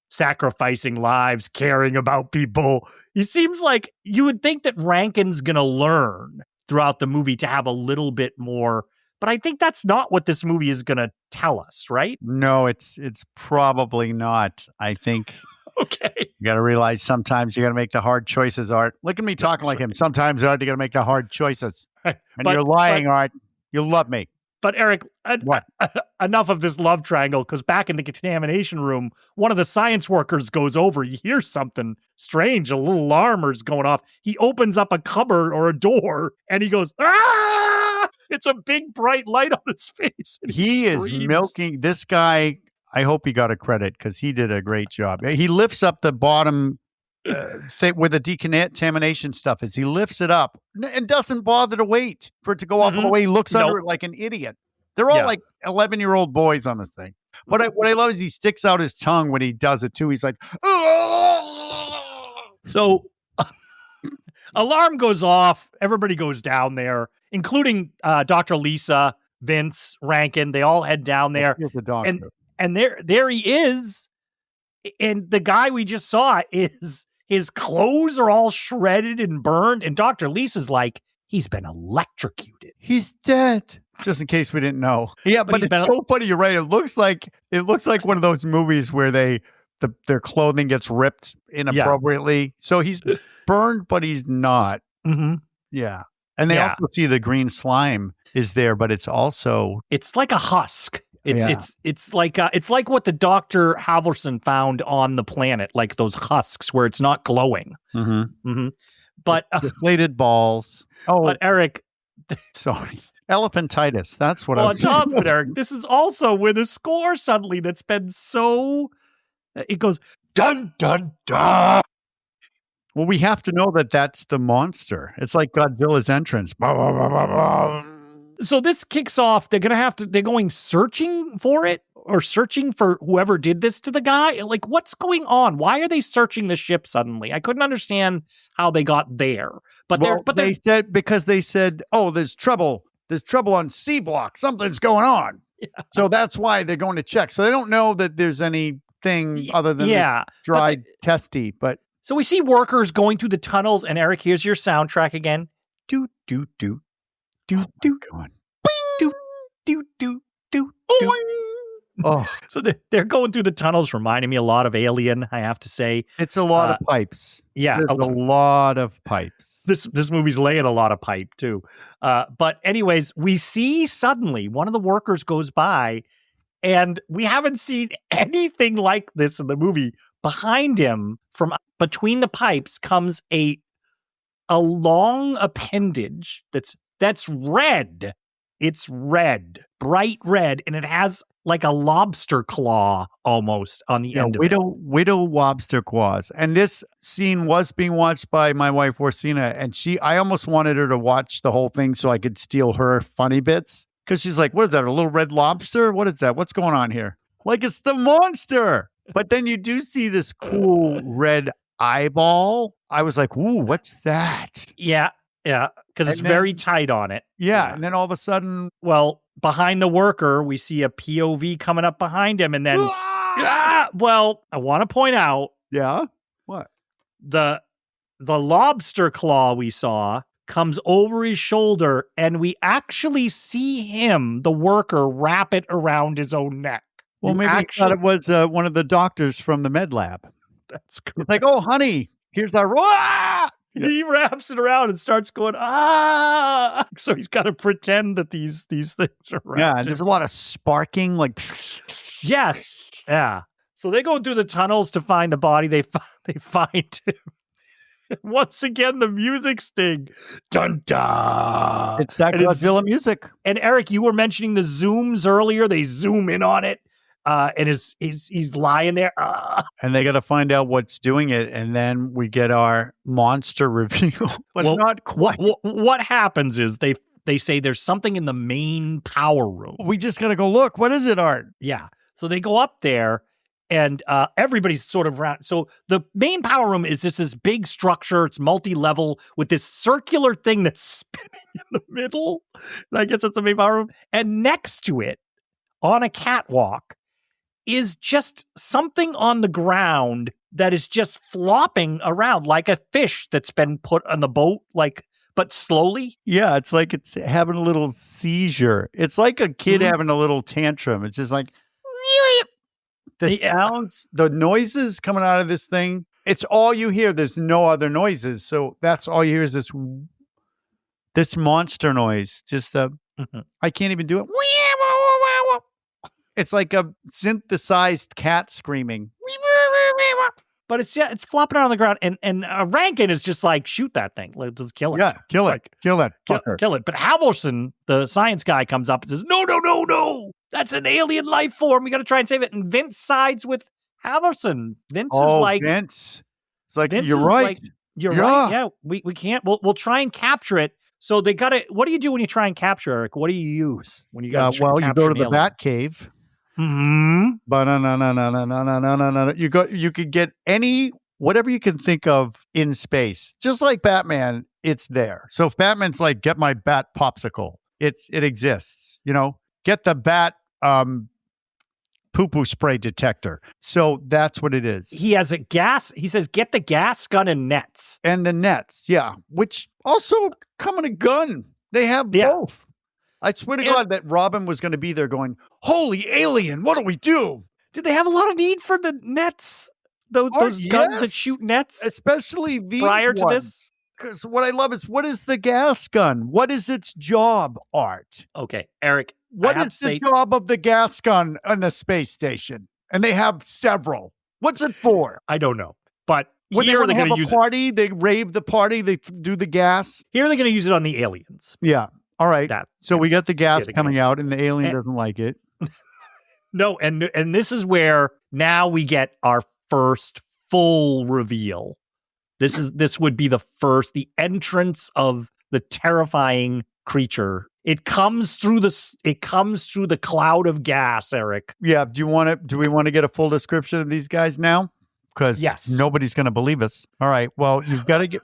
sacrificing lives, caring about people. He seems like you would think that Rankin's going to learn throughout the movie to have a little bit more. But I think that's not what this movie is going to tell us, right? No, it's probably not. I think... Okay. You got to realize sometimes you got to make the hard choices, Art. Look at me talking like him. Sometimes, Art, you got to make the hard choices. And you're lying, Art. You love me. But Eric, what? Enough of this love triangle, because back in the contamination room, one of the science workers goes over. He hears something strange. A little alarmer's going off. He opens up a cupboard or a door, and he goes, ah! It's a big, bright light on his face. He is milking this guy. I hope he got a credit because he did a great job. He lifts up the bottom where the decontamination stuff is. He lifts it up and doesn't bother to wait for it to go up all the way. He looks under it like an idiot. They're all like 11-year-old boys on this thing. What I love is he sticks out his tongue when he does it too. He's like, so alarm goes off. Everybody goes down there, including Dr. Lisa, Vince, Rankin. They all head down there. Here's the doctor. And there he is. And the guy we just saw his clothes are all shredded and burned. And Dr. Lisa's like, he's been electrocuted. He's dead. Just in case we didn't know. Yeah, but it's so funny. You're right. It looks like one of those movies where their clothing gets ripped inappropriately. Yeah. So he's burned, but he's not. Mm-hmm. Yeah. And they also see the green slime is there, but it's like a husk. It's like what the Dr. Halvorson found on the planet, like those husks where it's not glowing. Mm-hmm. Mm-hmm. But deflated balls. Oh, but Eric, sorry, elephantitis. That's what I was saying. On top of it, Eric, this is also where the score suddenly that's been so. It goes dun dun dun. Well, we have to know that that's the monster. It's like Godzilla's entrance. Bah, bah, bah, bah, bah. So this kicks off. They're going searching for it or searching for whoever did this to the guy. Like, what's going on? Why are they searching the ship suddenly? I couldn't understand how they got there. But they said, oh, there's trouble. There's trouble on C block. Something's going on. Yeah. So that's why they're going to check. So they don't know that there's anything other than dried testy. But so we see workers going through the tunnels. And Eric, here's your soundtrack again. Do do do. Do do do do do do. Oh, so they're going through the tunnels, reminding me a lot of Alien. I have to say, it's a lot of pipes. Yeah, there's a lot of pipes. This movie's laying a lot of pipe too. But anyways, we see suddenly one of the workers goes by, and we haven't seen anything like this in the movie. Behind him, from between the pipes, comes a long appendage that's red. It's red, bright red, and it has like a lobster claw almost on the end of it. Widow lobster claws. And this scene was being watched by my wife, Orsina, and I almost wanted her to watch the whole thing so I could steal her funny bits. Because she's like, what is that, a little red lobster? What is that? What's going on here? Like, it's the monster. But then you do see this cool red eyeball. I was like, ooh, what's that? Yeah. Yeah, because it's very tight on it. Yeah, and then all of a sudden... Well, behind the worker, we see a POV coming up behind him, and then... well, I want to point out... Yeah? What? The lobster claw we saw comes over his shoulder, and we actually see him, the worker, wrap it around his own neck. Well, maybe he thought it was one of the doctors from the med lab. That's correct. It's like, oh, honey, here's our... He wraps it around and starts going, ah! So he's got to pretend that these things are wrapped. Yeah, and there's a lot of sparking, like... Yes, yeah. So they're going through the tunnels to find the body. They find him. Once again, the music sting. Dun dun! It's that Godzilla music. And Eric, you were mentioning the zooms earlier. They zoom in on it. And he's lying there. And they got to find out what's doing it. And then we get our monster reveal. But not quite. What happens is they say there's something in the main power room. We just got to go look. What is it, Art? Yeah. So they go up there and everybody's sort of around. So the main power room is just this big structure. It's multi-level with this circular thing that's spinning in the middle. I guess that's the main power room. And next to it, on a catwalk, is just something on the ground that is just flopping around like a fish that's been put on the boat, but slowly. Yeah, it's like it's having a little seizure. It's like a kid having a little tantrum. It's just like the sounds, the noises coming out of this thing. It's all you hear. There's no other noises. So that's all you hear is this monster noise. Just I can't even do it. It's like a synthesized cat screaming. But it's flopping around on the ground, and Rankin is just like, shoot that thing. Let's just kill it. Yeah, kill it. Kill it. Kill it. But Halvorson, the science guy, comes up and says, no. That's an alien life form. We got to try and save it. And Vince sides with Halvorson. Vince is like... Vince. It's like, Vince you're is right. like, you're right. Yeah, we can't. We'll try and capture it. So they got to. What do you do when you try and capture, Eric? What do you use when you got? Well, you go to the Bat Cave. But no. You could get whatever you can think of in space, just like Batman. It's there. So if Batman's like, get my bat popsicle, it exists. Get the bat poo-poo spray detector. So that's what it is. He has a gas. He says, get the gas gun and nets. And the nets, yeah, which also come in a gun. They have both. I swear to God that Robin was going to be there going, holy alien, what do we do? Did they have a lot of need for the nets? Those guns that shoot nets? Especially these prior to ones. this? Because what I love is, what is the gas gun? What is its job, Art? Okay, Eric. What is the job of the gas gun on the space station? And they have several. What's it for? I don't know. But when here they they're going to use party, they rave the party, they do the gas. Here they're going to use it on the aliens. Yeah. All right. So we got the gas coming out, and the alien doesn't like it. No, and this is where now we get our first full reveal. This would be the entrance of the terrifying creature. It comes through the cloud of gas, Eric. Yeah. Do we want to get a full description of these guys now? Because nobody's going to believe us. All right. Well, you've got to get.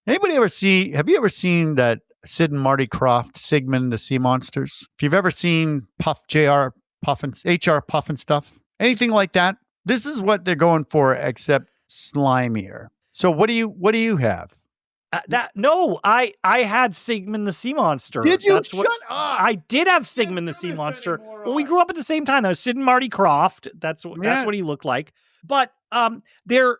Have you ever seen that Sid and Marty Krofft, Sigmund the Sea Monsters? If you've ever seen HR Puff and stuff, anything like that, this is what they're going for, except slimier. So what do you have? I had Sigmund the Sea Monster. Did you? Shut up. I did have Sigmund the Sea Monster. Well, we grew up at the same time. That was Sid and Marty Krofft. That's what he looked like. But they're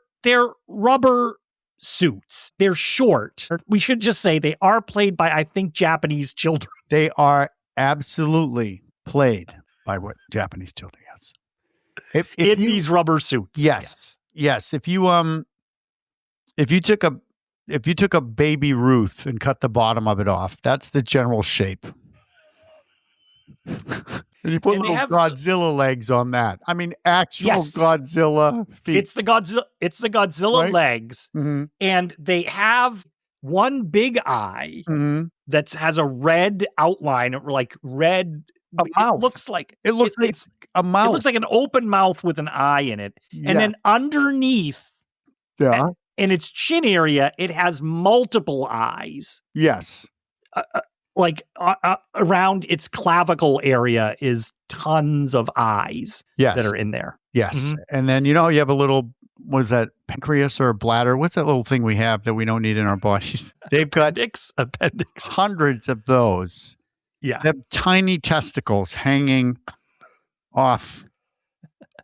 rubber suits. They're short. We should just say they are played by, I think, Japanese children. They are absolutely played by what Japanese children, yes. In these rubber suits. Yes. If you took a baby Ruth and cut the bottom of it off, that's the general shape. And you put little Godzilla legs on that. I mean, actual Godzilla feet. It's the Godzilla legs, and they have one big eye that has a red outline, like red. A mouth. It looks like a mouth. It looks like an open mouth with an eye in it, and then underneath, in its chin area, it has multiple eyes. Yes. Around its clavicle area is tons of eyes that are in there. Yes. And then, you have a little, was that pancreas or bladder? What's that little thing we have that we don't need in our bodies? They've got appendix. Hundreds of those. Yeah. They have tiny testicles hanging off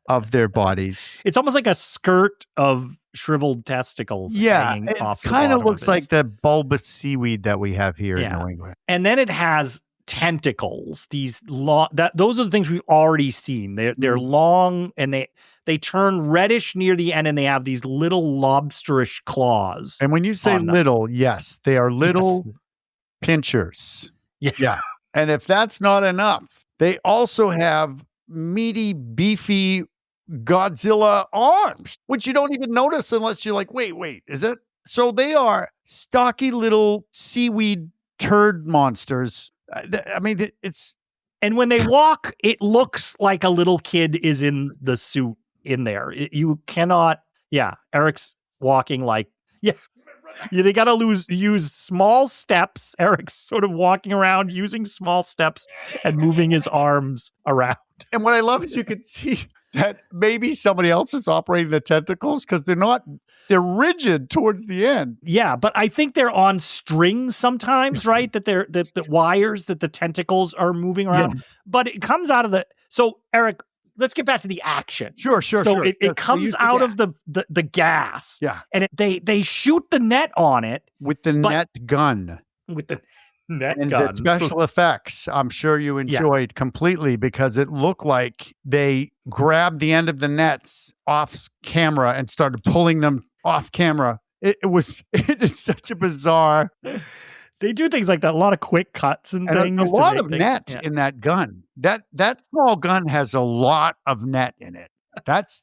of their bodies. It's almost like a skirt of shriveled testicles hanging off the bottom. It kind of looks like the bulbous seaweed that we have here in New England. And then it has tentacles. These those are the things we've already seen. They're long, and they turn reddish near the end, and they have these little lobsterish claws. And when you say little, yes, they are little pinchers. Yeah. And if that's not enough, they also have meaty, beefy Godzilla arms, which you don't even notice unless you're like, wait, is it? So they are stocky little seaweed turd monsters. I mean, it's... And when they walk, it looks like a little kid is in the suit in there. You cannot... Yeah, Eric's walking like... Yeah. They got to use small steps. Eric's sort of walking around using small steps and moving his arms around. And what I love is you can see that maybe somebody else is operating the tentacles because they're rigid towards the end. Yeah, but I think they're on strings sometimes, right? That the wires that the tentacles are moving around. Yeah. But it comes out of so Eric, let's get back to the action. Sure. So it comes out of the gas. Yeah. And they shoot the net on it. With the net gun. With the net and gun. The special effects, I'm sure you enjoyed completely because it looked like they grabbed the end of the nets off camera and started pulling them off camera. It is such a bizarre... They do things like that. A lot of quick cuts and things. A lot of net in that gun. That small gun has a lot of net in it. That's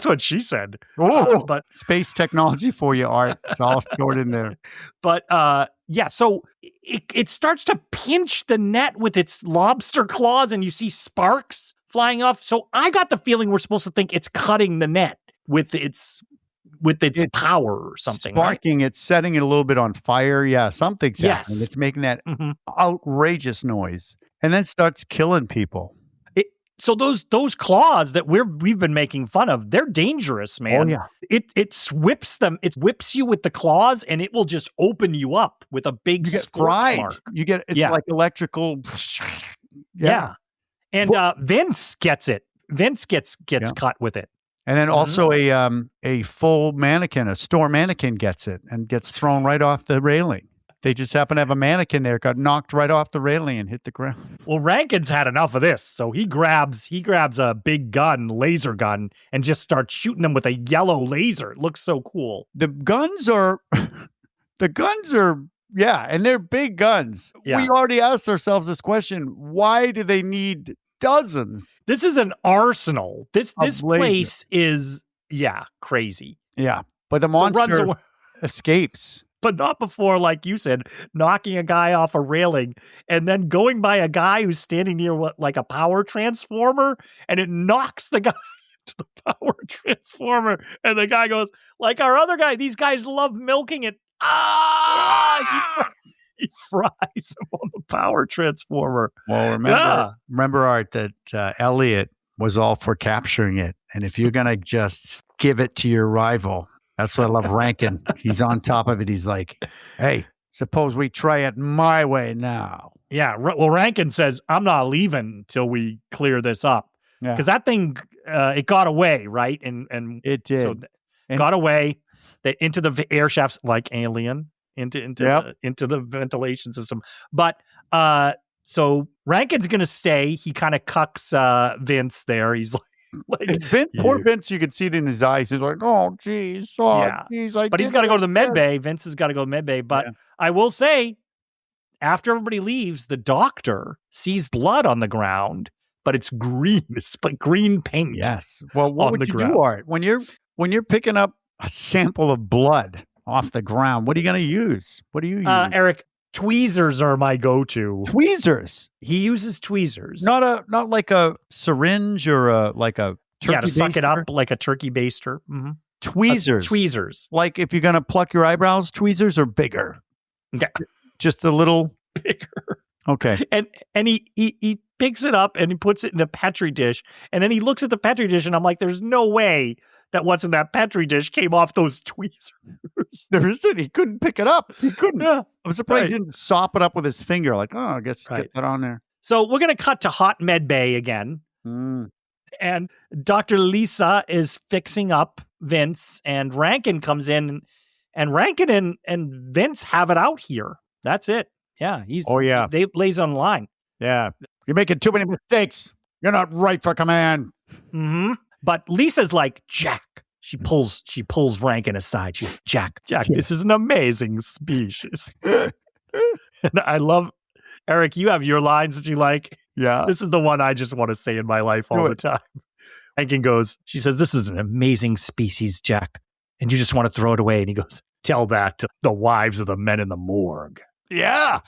what she said. But space technology for you, Art. It's all stored in there. But so it starts to pinch the net with its lobster claws, and you see sparks flying off. So I got the feeling we're supposed to think it's cutting the net with its power or something. Sparking, right? It's setting it a little bit on fire. Yeah, something's happening. It's making that outrageous noise, and then starts killing people. So those claws that we've been making fun of, they're dangerous, man. Oh, yeah. It whips them. It whips you with the claws, and it will just open you up with a big scorch mark. It's like electrical. Yeah. And Vince gets it. Vince gets cut with it. And then also a full mannequin, a store mannequin gets it and gets thrown right off the railing. They just happen to have a mannequin there, got knocked right off the railing and hit the ground. Well, Rankin's had enough of this, so he grabs a big laser gun, and just starts shooting them with a yellow laser. It looks so cool. The guns are, and they're big guns. Yeah. We already asked ourselves this question: why do they need dozens? This is an arsenal. This place is crazy. Yeah, but the monster escapes. But not before, like you said, knocking a guy off a railing and then going by a guy who's standing near like a power transformer, and it knocks the guy into the power transformer. And the guy goes, like our other guy, these guys love milking it. He fries him on the power transformer. Well, remember, Art, that Elliot was all for capturing it. And if you're going to just give it to your rival, that's what I love Rankin. He's on top of it. He's like, hey, suppose we try it my way now. Yeah. Well, Rankin says, I'm not leaving till we clear this up. Because that thing, it got away, right? And it did. So got away into the air shafts like Alien, into the ventilation system. But so Rankin's going to stay. He kind of cucks Vince there. He's like poor Vince, you can see it in his eyes. He's like, oh, geez. But he's got to go to the Medbay. Vince has got to go to Medbay. But I will say, after everybody leaves, the doctor sees blood on the ground, but it's green. It's like green paint. Yes. Well, what would you do, Art? When you're picking up a sample of blood off the ground, what are you going to use? What do you use? Erik, tweezers are my go-to. Tweezers. He uses tweezers. Not like a syringe or a turkey to suck it up like a turkey baster. Mm-hmm. Tweezers. Tweezers. Like if you're going to pluck your eyebrows, tweezers are bigger. Okay. Just a little bigger. Okay. And he picks it up and he puts it in a Petri dish. And then he looks at the Petri dish and I'm like, there's no way that what's in that Petri dish came off those tweezers. There isn't. He couldn't pick it up. He couldn't. Yeah. I'm surprised he didn't sop it up with his finger. Like, I guess get that on there. So we're going to cut to hot Medbay again. And Dr. Lisa is fixing up Vince, and Rankin comes in, and Rankin and Vince have it out here. That's it. Yeah. They lays on the line. Yeah. You're making too many mistakes. You're not right for command. Mm-hmm. But Lisa's like, Jack. She pulls Rankin aside. She's Jack, this is an amazing species. And I love, Erik, you have your lines that you like. Yeah. This is the one I just want to say in my life all the time. Rankin goes, she says, this is an amazing species, Jack. And you just want to throw it away. And he goes, tell that to the wives of the men in the morgue. Yeah.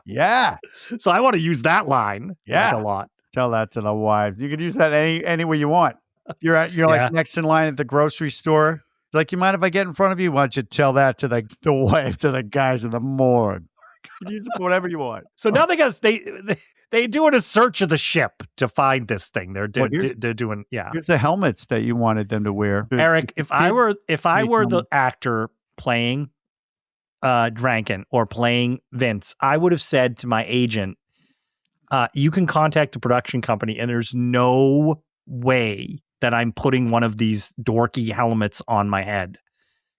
Yeah. So I want to use that line a lot. Tell that to the wives. You could use that any way you want. You're like next in line at the grocery store. Like, you mind if I get in front of you? Why don't you tell that to the wives of the guys in the morgue? You can use it for whatever you want. So now they doing a search of the ship to find this thing. They're doing. Here's the helmets that you wanted them to wear. Erik, if I were the actor playing Rankin or playing Vince, I would have said to my agent, you can contact the production company, and there's no way that I'm putting one of these dorky helmets on my head.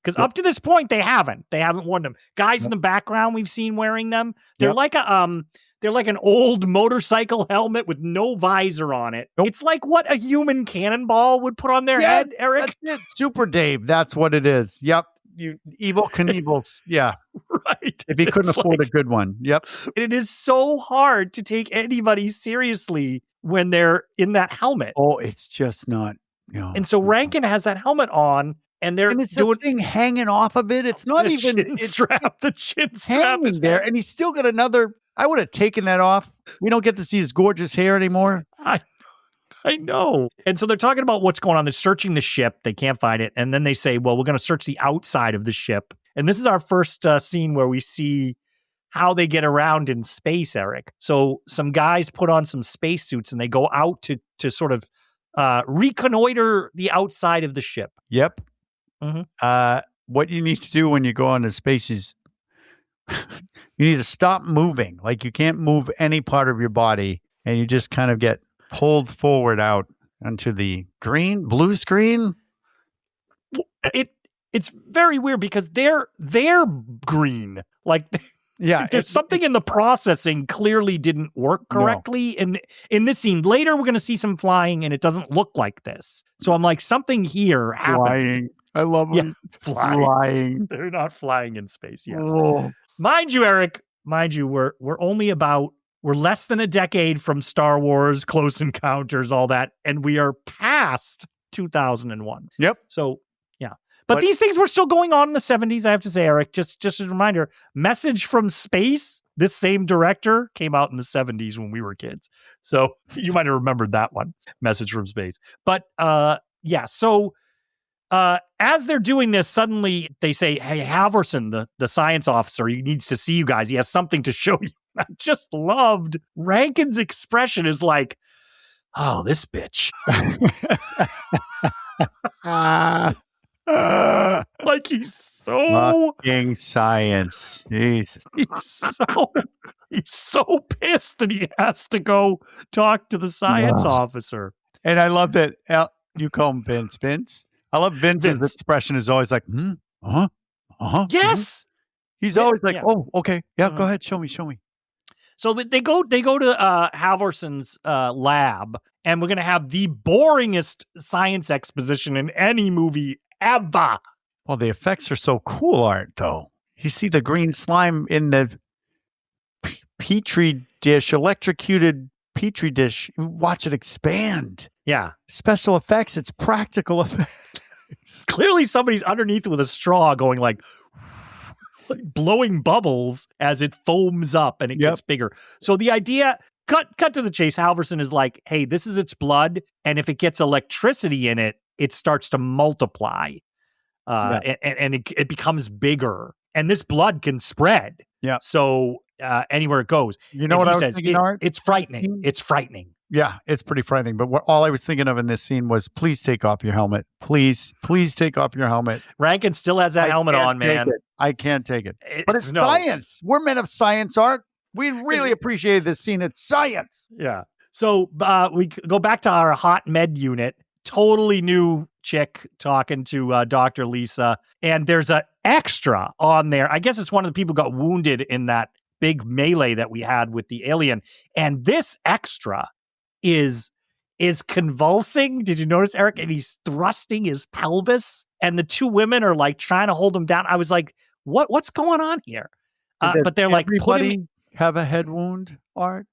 Because up to this point, they haven't worn them. Guys in the background we've seen wearing them. They're like they're like an old motorcycle helmet with no visor on it. Nope. It's like what a human cannonball would put on their head, Erik. That's it. Super Dave. That's what it is. Yep. You evil Knievel's. Yeah. Right. If he couldn't afford a good one. Yep. It is so hard to take anybody seriously when they're in that helmet. Oh, it's just not And so Rankin has that helmet on, and they're it's doing the thing hanging off of it. It's not even the chin strap hanging is there, and he's still got another. I would have taken that off. We don't get to see his gorgeous hair anymore. I know. And so they're talking about what's going on. They're searching the ship. They can't find it. And then they say, well, we're going to search the outside of the ship. And this is our first scene where we see how they get around in space, Eric. So some guys put on some spacesuits and they go out to sort of reconnoiter the outside of the ship. Yep. Mm-hmm. What you need to do when you go into space is you need to stop moving. Like, you can't move any part of your body, and you just kind of get pulled forward out onto the blue screen. It's very weird because they're green. Like, there's something in the processing clearly didn't work correctly. No. In this scene later, we're going to see some flying, and it doesn't look like this. So I'm like, something here happened. Flying. I love them. Yeah, flying. They're not flying in space. Yes. Oh. Mind you, Eric. We're less than a decade from Star Wars, Close Encounters, all that, and we are past 2001. Yep. So, yeah. But these things were still going on in the 70s, I have to say, Eric. Just as a reminder, Message from Space, this same director, came out in the 70s when we were kids. So you might have remembered that one, Message from Space. But, so as they're doing this, suddenly they say, hey, Halverson, the science officer, he needs to see you guys. He has something to show you. I just loved Rankin's expression is like, oh, this bitch. Like, he's so fucking science. Jesus. He's so pissed that he has to go talk to the science officer. And I love that you call him Vince. Vince. I love Vince's expression is always like, Yes. He's always like, oh, okay. Yeah, go ahead. Show me. So they go to Halverson's lab, and we're going to have the boringest science exposition in any movie ever. Well, the effects are so cool, Art, though. You see the green slime in the petri dish, electrocuted petri dish. Watch it expand. Yeah. Special effects. It's practical effects. Clearly somebody's underneath with a straw going like blowing bubbles as it foams up and it gets bigger. So the idea, cut to the chase, Halverson is like, hey, this is its blood, and if it gets electricity in it, it starts to multiply. And it becomes bigger. And this blood can spread. Yeah. So anywhere it goes. You know what I was thinking, Art? It's frightening. It's frightening. Yeah, it's pretty frightening. But all I was thinking of in this scene was, please take off your helmet. Please take off your helmet. Rankin still has that helmet on, man. I can't take it. But it's science. We're men of science, Art. We really appreciated this scene. It's science. Yeah. So we go back to our hot med unit. Totally new chick talking to Dr. Lisa. And there's an extra on there. I guess it's one of the people who got wounded in that big melee that we had with the alien. And this extra is convulsing. Did you notice, Eric? And he's thrusting his pelvis, and the two women are like trying to hold him down. I was like, what's going on here? But they're like, everybody have a head wound, Art?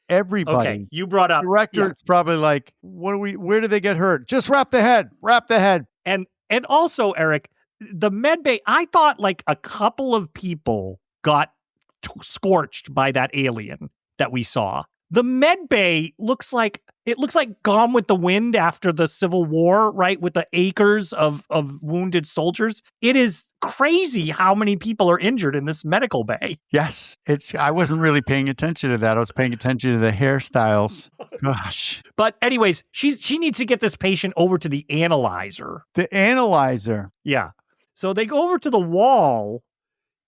Everybody. Okay, you brought up. The director's probably like, where do they get hurt? Just wrap the head. And also, Eric, the Medbay, I thought like a couple of people got scorched by that alien that we saw. The Medbay looks like Gone with the Wind after the Civil War, right? With the acres of wounded soldiers. It is crazy how many people are injured in this medical bay. Yes. I wasn't really paying attention to that. I was paying attention to the hairstyles. Gosh. But anyways, she needs to get this patient over to the analyzer. The analyzer. Yeah. So they go over to the wall,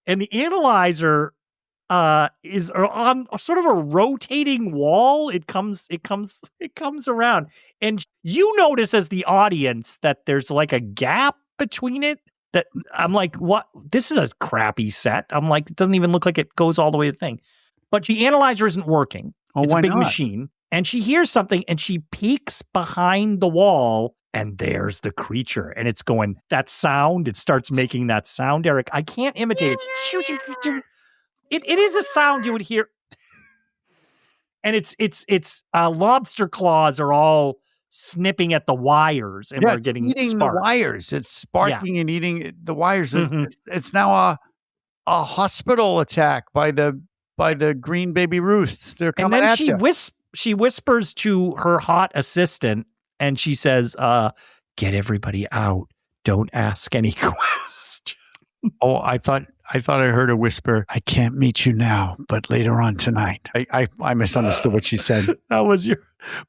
and the analyzer is on sort of a rotating wall. It comes around, and you notice as the audience that there's like a gap between it. That I'm like, what? This is a crappy set. I'm like, it doesn't even look like it goes all the way to the thing. But the analyzer isn't working. It's a big machine, and she hears something, and she peeks behind the wall. And there's the creature, and it's going, that sound. It starts making that sound, Eric. I can't imitate it. It is a sound you would hear, and it's lobster claws are all snipping at the wires, and we're getting eating sparks. the wires. It's sparking and eating the wires. It's now a hospital attack by the green baby roosts. They're coming at you. And then she whispers to her hot assistant, and she says, "Get everybody out. Don't ask any questions." Oh, I thought I heard a whisper. I can't meet you now, but later on tonight. I misunderstood what she said. That was your,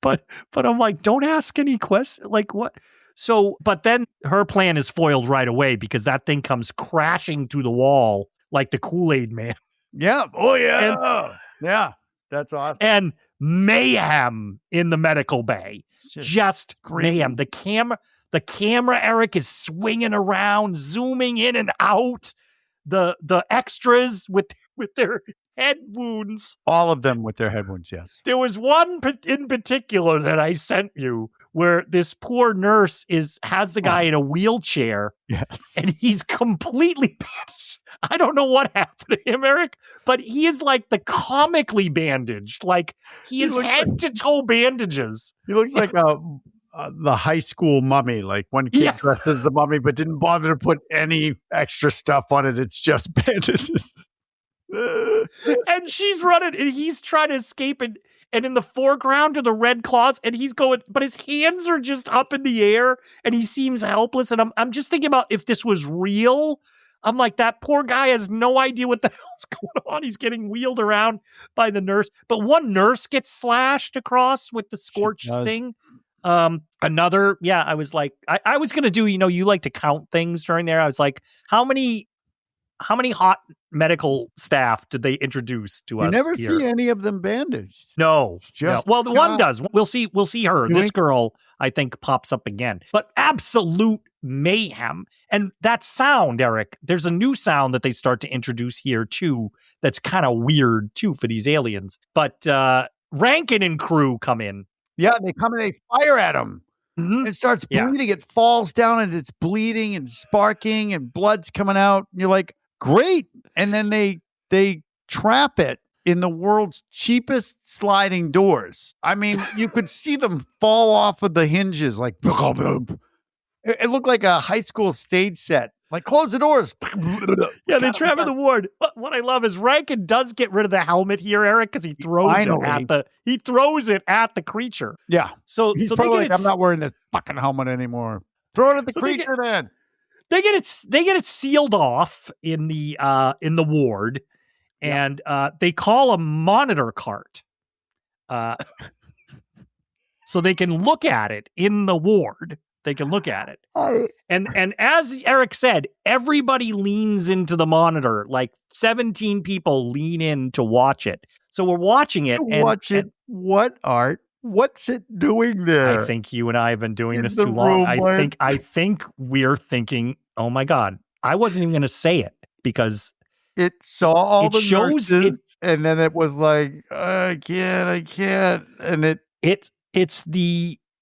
but I'm like, don't ask any questions. Like what? So, but then her plan is foiled right away because that thing comes crashing through the wall like the Kool-Aid Man. Yeah. Oh yeah. Yeah. That's awesome. And mayhem in the medical bay. Just mayhem. The camera, Eric, is swinging around, zooming in and out. The extras with their head wounds. All of them with their head wounds, yes. There was one in particular that I sent you where this poor nurse has the guy in a wheelchair. Yes. And he's completely bandaged. I don't know what happened to him, Eric, but he is like the comically bandaged. Like he is head to toe bandages. He looks like the high school mummy, like one kid dressed as the mummy, but didn't bother to put any extra stuff on it. It's just bandages. And she's running, and he's trying to escape, and in the foreground are the red claws, and he's going, but his hands are just up in the air, and he seems helpless. And I'm just thinking about if this was real. I'm like, that poor guy has no idea what the hell's going on. He's getting wheeled around by the nurse, but one nurse gets slashed across with the scorched thing. Another, I was like, I was going to do, you like to count things during there. I was like, how many hot medical staff did they introduce to us? You never here? See any of them bandaged. No. Just no. Well, the one does. We'll see her. This girl, I think, pops up again. But absolute mayhem. And that sound, Eric, there's a new sound that they start to introduce here too that's kind of weird too for these aliens. But Rankin and crew come in. Yeah, they come and they fire at him. Mm-hmm. It starts bleeding. It falls down and it's bleeding and sparking and blood's coming out. And you're like, great. And then they trap it in the world's cheapest sliding doors. I mean, you could see them fall off of the hinges like it looked like a high school stage set. Like, close the doors. Yeah, they trap in the ward. What I love is Rankin does get rid of the helmet here, Eric, because he throws it at the creature. Yeah. So he's so probably like, I'm not wearing this fucking helmet anymore. Throw it at the creature then. They get it sealed off in the ward, and they call a monitor cart, so they can look at it in the ward. They can look at it, and as Eric said, everybody leans into the monitor. Like 17 people lean in to watch it. So we're watching it. What, Art? What's it doing there? I think you and I have been doing this too long. I think we're thinking, oh my God, I wasn't even going to say it because it saw all the nurses, and then it was like, I can't. And it's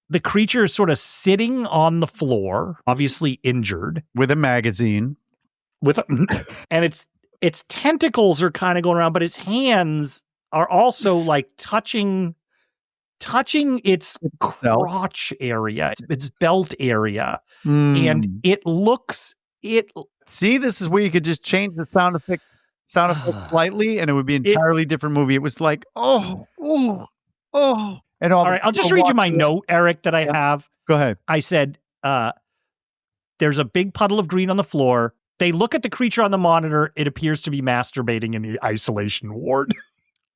the creature is sort of sitting on the floor, obviously injured. With a magazine. And its tentacles are kind of going around, but his hands are also like touching its crotch area, its belt area. And it looks... See, this is where you could just change the sound effect slightly, and it would be an entirely different movie. It was like, oh. And all right, I'll just read you my note, Eric, that I have. Go ahead. I said, there's a big puddle of green on the floor. They look at the creature on the monitor. It appears to be masturbating in the isolation ward.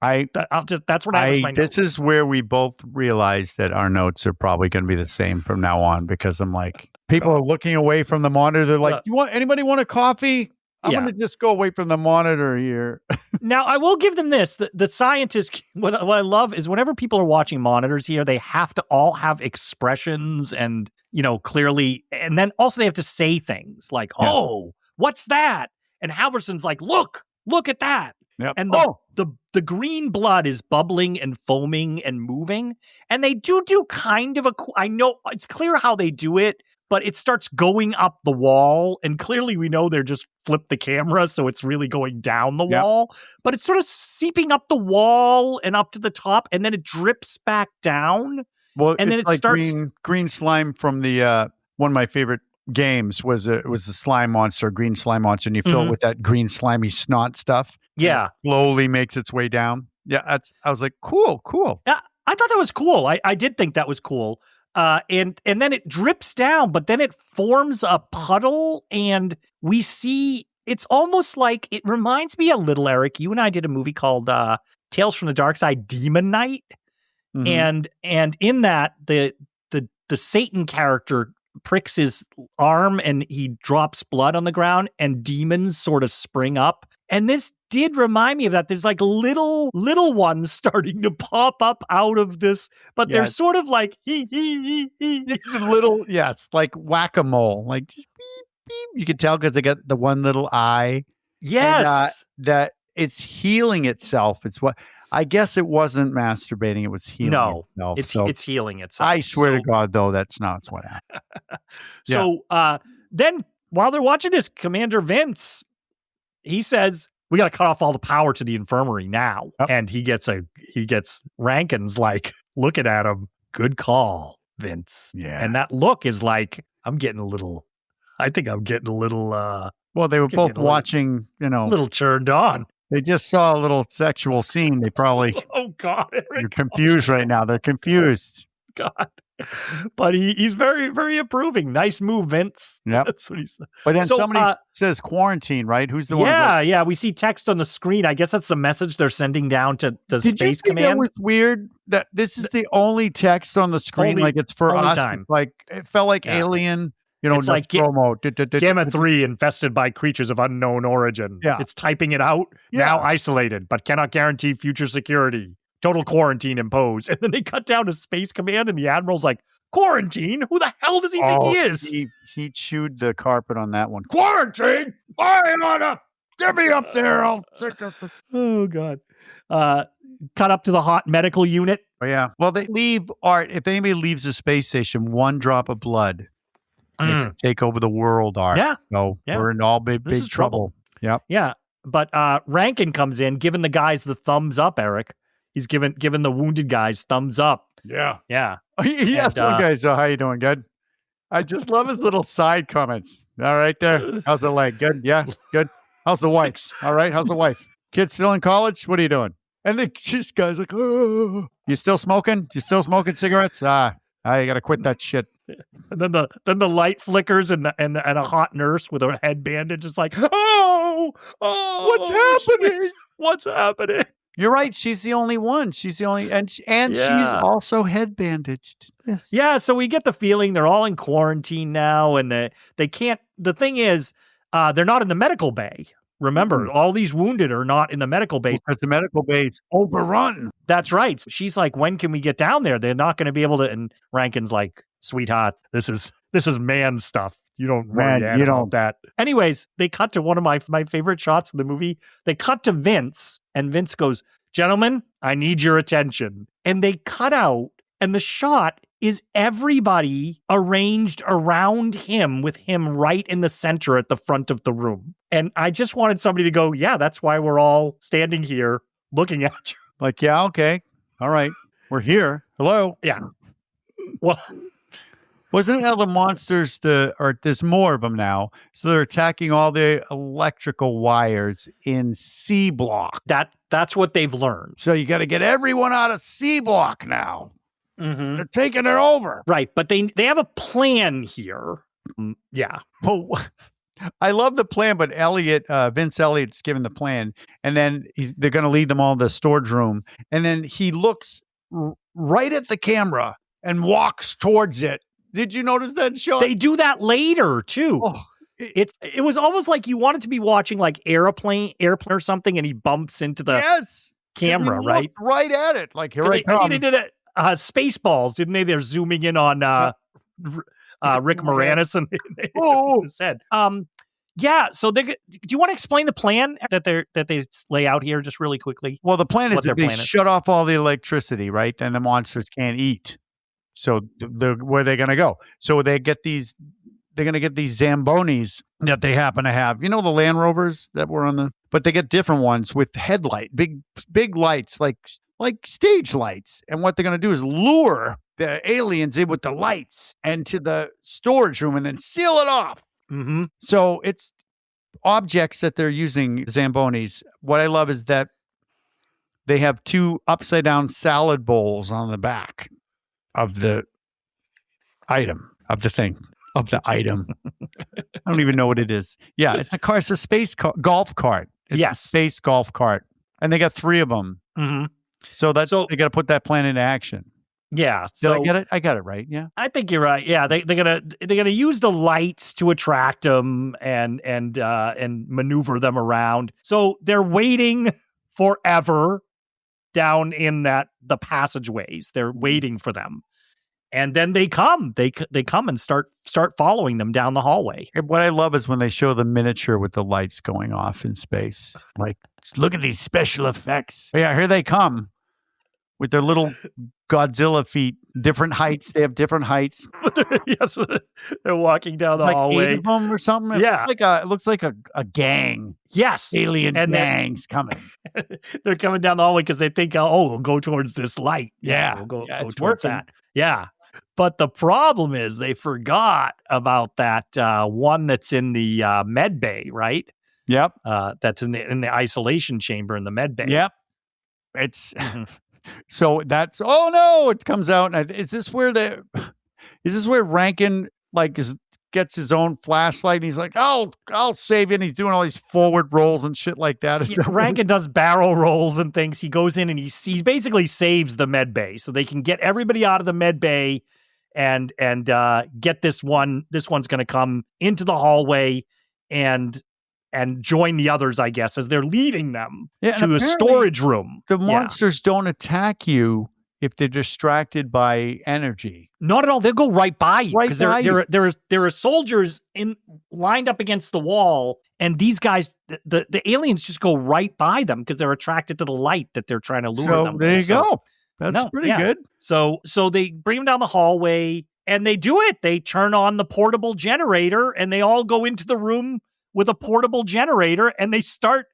That's what I was my note. This is where we both realize that our notes are probably going to be the same from now on, because I'm like, people are looking away from the monitor. They're like, anybody want a coffee? I'm going to just go away from the monitor here. Now, I will give them this. The scientists, what I love is whenever people are watching monitors here, they have to all have expressions and, clearly. And then also they have to say things like, oh, what's that? And Halverson's like, look at that. Yep. And the green blood is bubbling and foaming and moving. And they do kind of I know it's clear how they do it, but it starts going up the wall. And clearly we know they're just flipped the camera, so it's really going down the wall. But it's sort of seeping up the wall and up to the top, and then it drips back down. Well, and then it like starts green slime from the one of my favorite games was the slime monster, green slime monster, and you fill it with that green slimy snot stuff. Yeah. Slowly makes its way down. Yeah, I was like, cool. Yeah, I thought that was cool. I did think that was cool. And then it drips down, but then it forms a puddle, and we see it's almost like it reminds me a little, Eric. You and I did a movie called Tales from the Dark Side, Demon Knight. And in that the Satan character pricks his arm and he drops blood on the ground and demons sort of spring up. And this did remind me of that. There's like little ones starting to pop up out of this, but they're sort of like little, yes, like whack-a-mole, like just beep, beep. You can tell because they got the one little eye. Yes. And, that it's healing itself. It's what I guess it wasn't masturbating. It was healing itself. It's healing itself. I swear to God, though, that's not what happened. So then while they're watching this, Commander Vince, he says, we got to cut off all the power to the infirmary now. Yep. And he gets Rankin's like looking at him. Good call, Vince. Yeah. And that look is like, I think I'm getting a little, well, they were both watching, a little turned on. They just saw a little sexual scene. They probably oh God, Eric. You're confused right now. They're confused. God, but he's very, very approving. Nice move, Vince. Yeah, that's what he said. But then somebody says quarantine, right? Who's the one? Yeah. We see text on the screen. I guess that's the message they're sending down to Space Command. That was weird. That this is the only text on the screen. Like it's for us. Time. Like it felt like Alien. It's like promo. Gamma 3 infested by creatures of unknown origin. Yeah. It's typing it out. Yeah. Now isolated, but cannot guarantee future security. Total quarantine imposed. And then they cut down to Space Command, and the Admiral's like, quarantine? Who the hell does he think he is? He chewed the carpet on that one. Quarantine? Fine on up. Get me up there. Oh, God. Cut up to the hot medical unit. Oh, yeah. Well, they leave Art. If anybody leaves the space station, one drop of blood. They can take over the world, Art. Yeah. So we're in all big trouble. Yep. Yeah. But Rankin comes in, giving the guys the thumbs up, Eric. He's giving the wounded guys thumbs up. Yeah. Yeah. He asked one guy, so how you doing? Good? I just love his little side comments. All right there. How's the leg? Good? Yeah. Good. How's the wife? All right. How's the wife? Kids still in college? What are you doing? And then this guy's like, oh. You still smoking? You still smoking cigarettes? I got to quit that shit. And then the light flickers and a hot nurse with a head bandage is like, oh, what's happening? What's happening? You're right. She's the only one. She's the only, and she's also head bandaged. Yes. Yeah. So we get the feeling they're all in quarantine now, and they can't. The thing is, they're not in the medical bay. Remember, all these wounded are not in the medical bay. Because the medical bay is overrun. That's right. She's like, when can we get down there? They're not going to be able to. And Rankin's like, sweetheart, this is man stuff. You don't worry about that. Anyways, they cut to one of my favorite shots in the movie. They cut to Vince, and Vince goes, gentlemen, I need your attention. And they cut out, and the shot is everybody arranged around him with him right in the center at the front of the room. And I just wanted somebody to go, yeah, that's why we're all standing here looking at you. Like, yeah, okay. All right. We're here. Hello. Yeah. Well, wasn't it how the monsters, or there's more of them now, so they're attacking all the electrical wires in C block. That's what they've learned. So you got to get everyone out of C block now. Mm-hmm. They're taking it over. Right, but they have a plan here. Yeah. Well, I love the plan, but Vince Elliott's given the plan, and then they're going to lead them all to the storage room, and then he looks right at the camera and walks towards it. Did you notice that shot? They do that later too. Oh, it was almost like you wanted to be watching like airplane or something, and he bumps into the camera, right? Right at it, like here I come. They did it. Spaceballs, didn't they? They're zooming in on Rick Moranis and said, yeah. So do you want to explain the plan that they lay out here just really quickly? Well, the plan is that they shut off all the electricity, right? And the monsters can't eat. So where are they going to go? So they're going to get these Zambonis that they happen to have. You know, the Land Rovers that were but they get different ones with headlight, big lights, like stage lights. And what they're going to do is lure the aliens in with the lights and to the storage room and then seal it off. Mm-hmm. So it's objects that they're using, Zambonis. What I love is that they have 2 upside down salad bowls on the back of the item, of the thing, of the item. I don't even know what it is. Yeah, it's a car. It's a space golf cart. It's a space golf cart. And they got 3 of them. Mm-hmm. So they got to put that plan into action. Yeah. Did I get it? I got it right. Yeah. I think you're right. Yeah. They're gonna use the lights to attract them and maneuver them around. So they're waiting forever down in the passageways. They're waiting for them. And then they come. They come and start following them down the hallway. And what I love is when they show the miniature with the lights going off in space. Like, look at these special effects. Yeah, here they come with their little Godzilla feet, different heights. They have different heights. Yes, they're walking down the hallway. 8 of them or something. Yeah, it looks like a gang. Yes, alien gangs coming. They're coming down the hallway because they think, we'll go towards this light. Yeah, we'll go towards working. that. Yeah. But the problem is they forgot about that one that's in the Medbay, right? Yep. That's in the isolation chamber in the Medbay. Yep. It's so that's it comes out. And is this where Rankin gets his own flashlight and he's like, I'll save you, and he's doing all these forward rolls and shit like that. Yeah, Rankin does barrel rolls and things. He goes in and he basically saves the Medbay so they can get everybody out of the Medbay and get this one. This one's going to come into the hallway and join the others, I guess, as they're leading them to a storage room. The monsters don't attack you if they're distracted by energy. Not at all. They'll go right by you because there are soldiers lined up against the wall, and these guys, the aliens, just go right by them because they're attracted to the light that they're trying to lure them. There you go. That's pretty good. So they bring them down the hallway, and they do it. They turn on the portable generator, and they all go into the room with a portable generator, and they start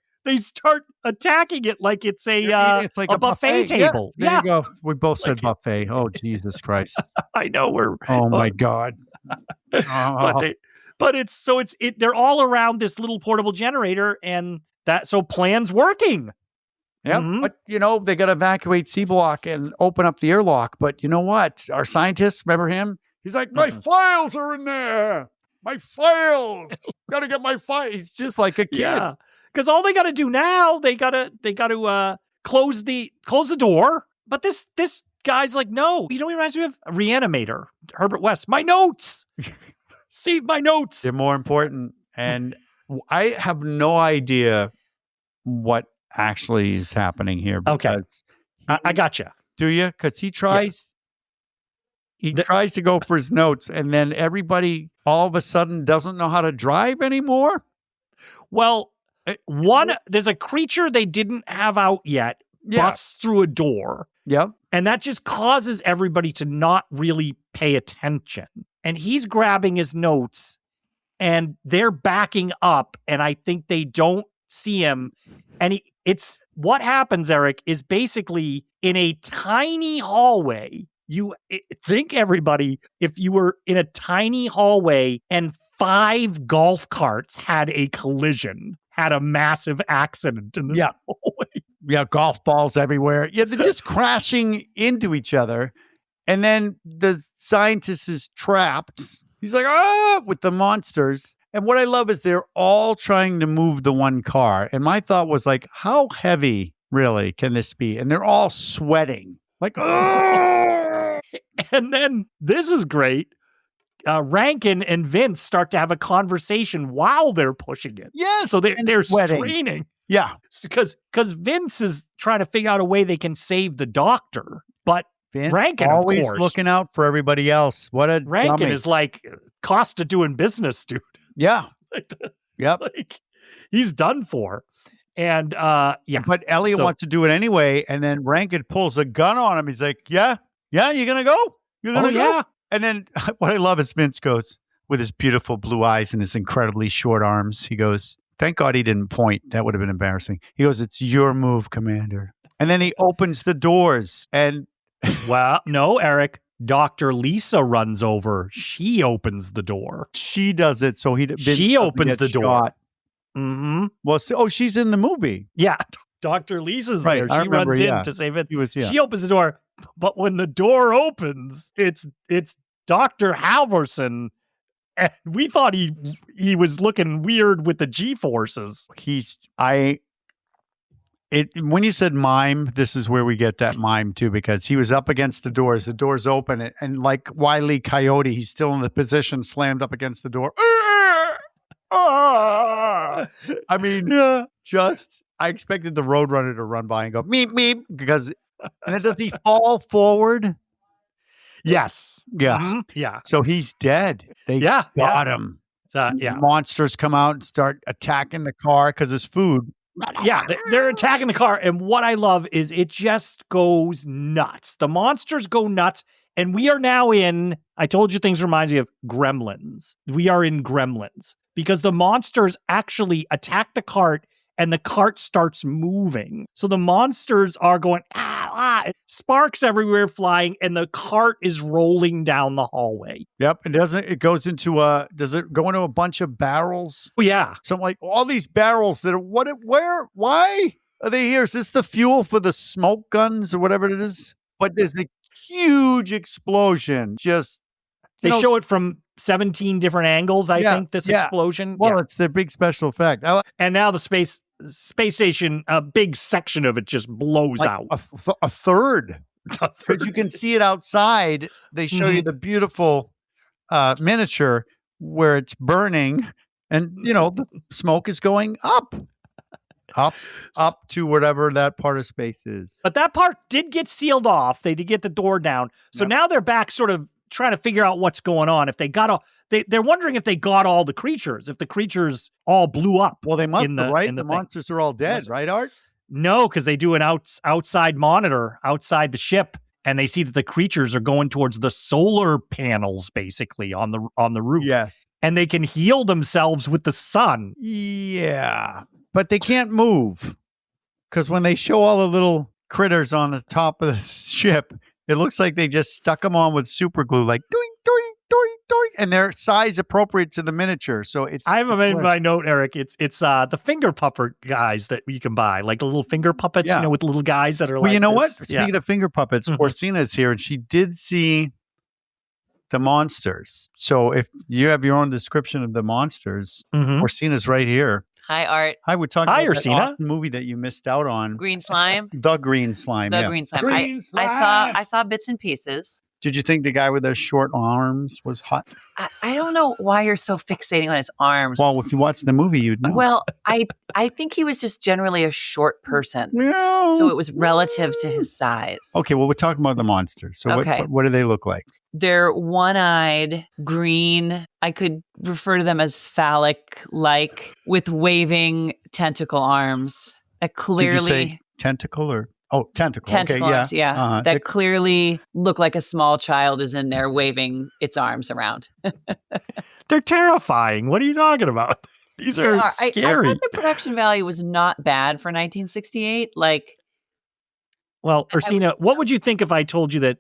attacking it like it's a buffet table. Yeah, there you go. We both said buffet. Oh, Jesus Christ. I know my God. They're all around this little portable generator, and so plan's working. Yeah, but they got to evacuate C Block and open up the airlock. But you know what? Our scientist, remember him? He's like, my files are in there. My files. Got to get my files. He's just like a kid. Yeah. Because all they got to do now, they got to close the door. But this guy's like, no, he reminds me of a Reanimator, Herbert West. My notes, save my notes. They're more important, and I have no idea what actually is happening here. Okay, I gotcha. Do you? Because he tries. He tries to go for his notes, and then everybody all of a sudden doesn't know how to drive anymore. Well. There's a creature they didn't have out yet, busts through a door. Yep. And that just causes everybody to not really pay attention. And he's grabbing his notes, and they're backing up, and I think they don't see him. And what happens, Eric, is basically in a tiny hallway. You think, everybody, if you were in a tiny hallway and 5 golf carts had a collision, had a massive accident in this hallway. Yeah, golf balls everywhere. Yeah, they're just crashing into each other. And then the scientist is trapped. He's like, with the monsters. And what I love is they're all trying to move the one car. And my thought was like, how heavy really can this be? And they're all sweating. Like, And then this is great. Rankin and Vince start to have a conversation while they're pushing it. Yes. So they're straining. Yeah. Because Vince is trying to figure out a way they can save the doctor. But Vince Rankin, always of course, looking out for everybody else. What a Rankin dummy. is like cost of doing business, dude. Yeah. Yep. Like, he's done for. And But Elliot wants to do it anyway. And then Rankin pulls a gun on him. He's like, yeah, you're going to go? You're going to go? Yeah. And then what I love is Vince goes with his beautiful blue eyes and his incredibly short arms. He goes, thank God he didn't point. That would have been embarrassing. He goes, it's your move, Commander. And then he opens the doors and well, no, Eric, Dr. Lisa runs over. She opens the door. She does it, so she opens the door. Mm-hmm. Well, she's in the movie. Yeah, Dr. Lisa's there. She runs in to save it. She opens the door, but when the door opens, it's Dr. Halvorson. And we thought he was looking weird with the G-forces. When you said mime, this is where we get that mime too, because he was up against the doors. The doors open, and like Wile E. Coyote, he's still in the position, slammed up against the door. I mean, I expected the Roadrunner to run by and go meep meep, and then does he fall forward? Yes. Yeah. Mm-hmm. Yeah. So he's dead. They got him. Monsters come out and start attacking the car because it's food. Yeah, they're attacking the car. And what I love is it just goes nuts. The monsters go nuts. And we are now I told you things remind me of Gremlins. We are in Gremlins because the monsters actually attack the cart and the cart starts moving. So the monsters are going, sparks everywhere flying, and the cart is rolling down the hallway. Yep. Does it go into a bunch of barrels? Oh, yeah. Something like all these barrels that are, why are they here? Is this the fuel for the smoke guns or whatever it is? But there's a huge explosion. They show it from 17 different angles, I think, this explosion. Well, it's their big special effect. And now the space station, a big section of it just blows out. A third. Because you can see it outside. They show you the beautiful miniature where it's burning, and the smoke is going up to whatever that part of space is. But that part did get sealed off. They did get the door down. So now they're back sort of trying to figure out what's going on. If they got they're wondering if they got all the creatures, if the creatures all blew up. Well, they must, right? The monsters are all dead, right, Art? No, because they do an outside monitor outside the ship, and they see that the creatures are going towards the solar panels, basically, on the roof. Yes. And they can heal themselves with the sun. Yeah. But they can't move. Because when they show all the little critters on the top of the ship, it looks like they just stuck them on with super glue, like doink, doink, doink, doink, and they're size appropriate to the miniature. So I have them in my note, Eric. It's the finger puppet guys that you can buy, like the little finger puppets, with the little guys that are. Well, you know what? Speaking of finger puppets, Orsina's here, and she did see the monsters. So if you have your own description of the monsters, Orsina's right here. Hi, Art. Hi, we're talking about that awesome movie that you missed out on. Green Slime. The Green Slime. Green Slime. I saw bits and pieces. Did you think the guy with the short arms was hot? I don't know why you're so fixating on his arms. Well, if you watch the movie, you'd know. Well, I think he was just generally a short person. No. So it was relative to his size. Okay, well, we're talking about the monsters. So what do they look like? They're one-eyed, green. I could refer to them as phallic-like, with waving tentacle arms. That clearly... Did you say tentacle or... Oh, tentacle. Tentacle okay, arms, yeah. Uh-huh. That clearly look like a small child is in there waving its arms around. They're terrifying. What are you talking about? These are scary. I thought the production value was not bad for 1968. Well, Ursina, what would you think if I told you that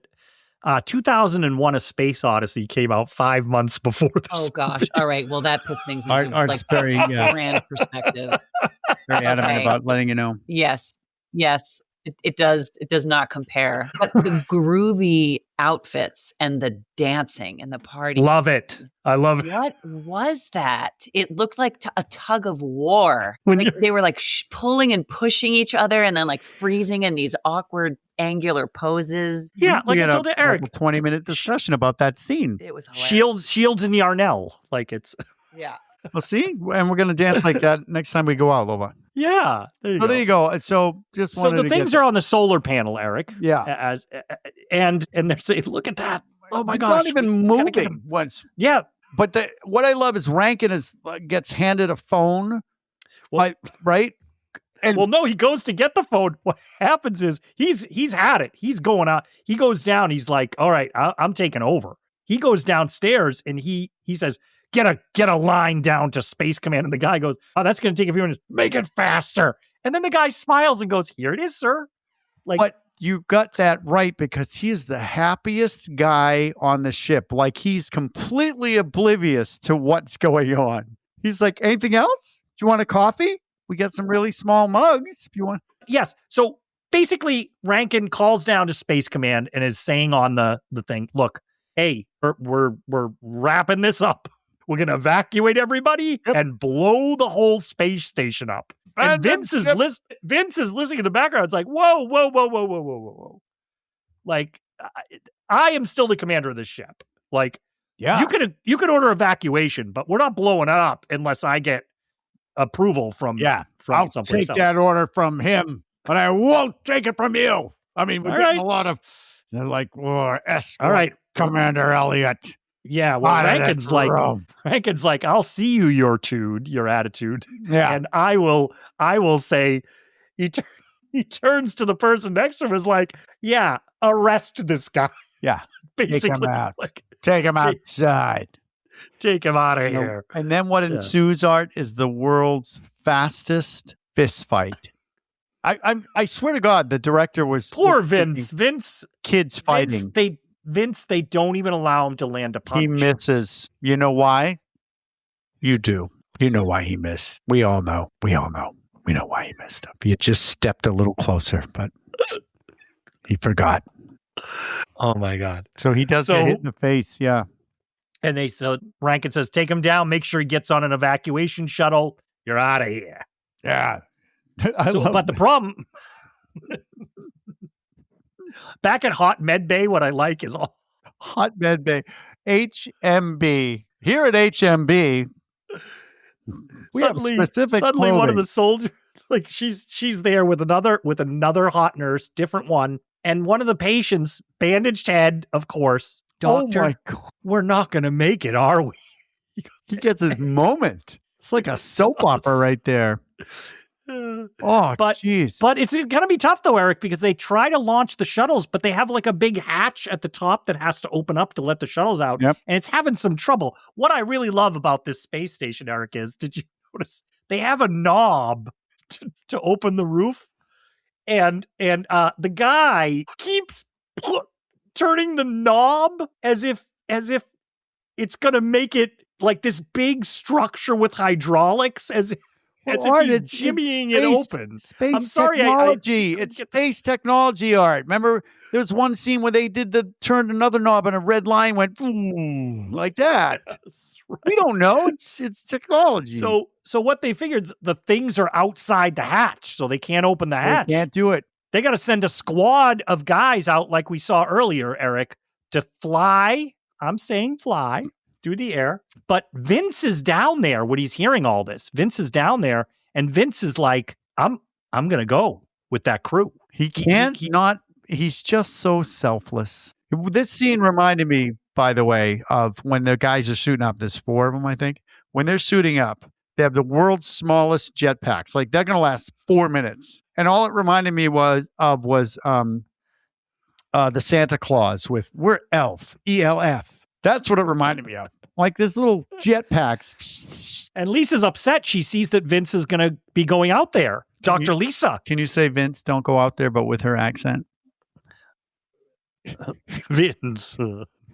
2001: A Space Odyssey came out 5 months before this? Oh gosh! All right. Well, that puts things into Art's very grand perspective. Very adamant about letting you know. Yes. It does not compare. But the groovy outfits and the dancing and the party. Love it. I love it. What was that? It looked like a tug of war. They were pulling and pushing each other and then freezing in these awkward angular poses. Yeah, I told Eric. A 20-minute discussion about that scene. It was hilarious. Shields in Yarnell. Yeah. Well, see? And we're going to dance like that next time we go out, Lova. Yeah. There you go. There you go. So the things are on the solar panel, Eric. Yeah. And they're saying, look at that. Oh my gosh. Not even moving once. Yeah. But what I love is Rankin gets handed a phone. Right? No, he goes to get the phone. What happens is he's had it. He's going out. He goes down. He's like, all right, I'm taking over. He goes downstairs and he says, Get a line down to Space Command. And the guy goes, oh, that's going to take a few minutes. Make it faster. And then the guy smiles and goes, here it is, sir. But you got that right because he is the happiest guy on the ship. Like he's completely oblivious to what's going on. He's like, anything else? Do you want a coffee? We got some really small mugs if you want. Yes. So basically, Rankin calls down to Space Command and is saying on the thing, look, hey, we're wrapping this up. We're going to evacuate everybody and blow the whole space station up. And Vince is listening in the background. It's like, whoa. Like, I am still the commander of this ship. Like, you could order evacuation, but we're not blowing it up unless I get approval from I'll someplace take else. that order from him, but I won't take it from you. I mean, we're getting a lot of, they're like, escort all right, Commander Elliot. Yeah, well, Rankin's like, I'll see you, your attitude. Yeah. And I will say, he turns to the person next to him, is like, yeah, arrest this guy. Yeah. Basically. Take him out. Like, take him outside. Take him out of here. And then what ensues, Art, is the world's fastest fist fight. I swear to God, the director was poor Vince. Vince kids fighting. They don't even allow him to land a punch. He misses. You know why? You do. You know why he missed. We all know. We know why he missed up. He just stepped a little closer, but he forgot. Oh my God. So he does get hit in the face. Yeah. And so Rankin says, take him down. Make sure he gets on an evacuation shuttle. You're out of here. Yeah. But the problem, back at Hot Medbay, what I like is all Hot Medbay, HMB. Here at HMB, we have specific suddenly clothing. One of the soldiers, like she's there with another hot nurse, different one, and one of the patients, bandaged head, of course. Doctor, oh my God. We're not going to make it, are we? He gets his moment. It's like a soap opera right there. Oh, jeez. But it's going to be tough, though, Eric, because they try to launch the shuttles, but they have like a big hatch at the top that has to open up to let the shuttles out. Yep. And it's having some trouble. What I really love about this space station, Eric, is, did you notice they have a knob to open the roof? And the guy keeps turning the knob as if it's going to make it like this big structure with hydraulics, as if he's jimmying it open. Space I'm sorry, technology. It's space technology, Art. Remember, there was one scene where they turned another knob and a red line went like that. Right. We don't know. It's technology. So what they figured, the things are outside the hatch, so they can't open the hatch. They can't do it. They got to send a squad of guys out, like we saw earlier, Eric, to fly. I'm saying fly through the air. But Vince is down there when he's hearing all this. Vince is down there, and Vince is like, I'm going to go with that crew. He can't not. He's just so selfless. This scene reminded me, by the way, of when the guys are shooting up. There's 4 of them, I think. When they're shooting up, they have the world's smallest jetpacks. Like, they're going to last 4 minutes. And all it reminded me was the Santa Claus with, we're ELF, ELF. That's what it reminded me of. Like this little jetpacks. And Lisa's upset. She sees that Vince is going to be going out there. Dr. Lisa. Can you say Vince, don't go out there, but with her accent? Vince.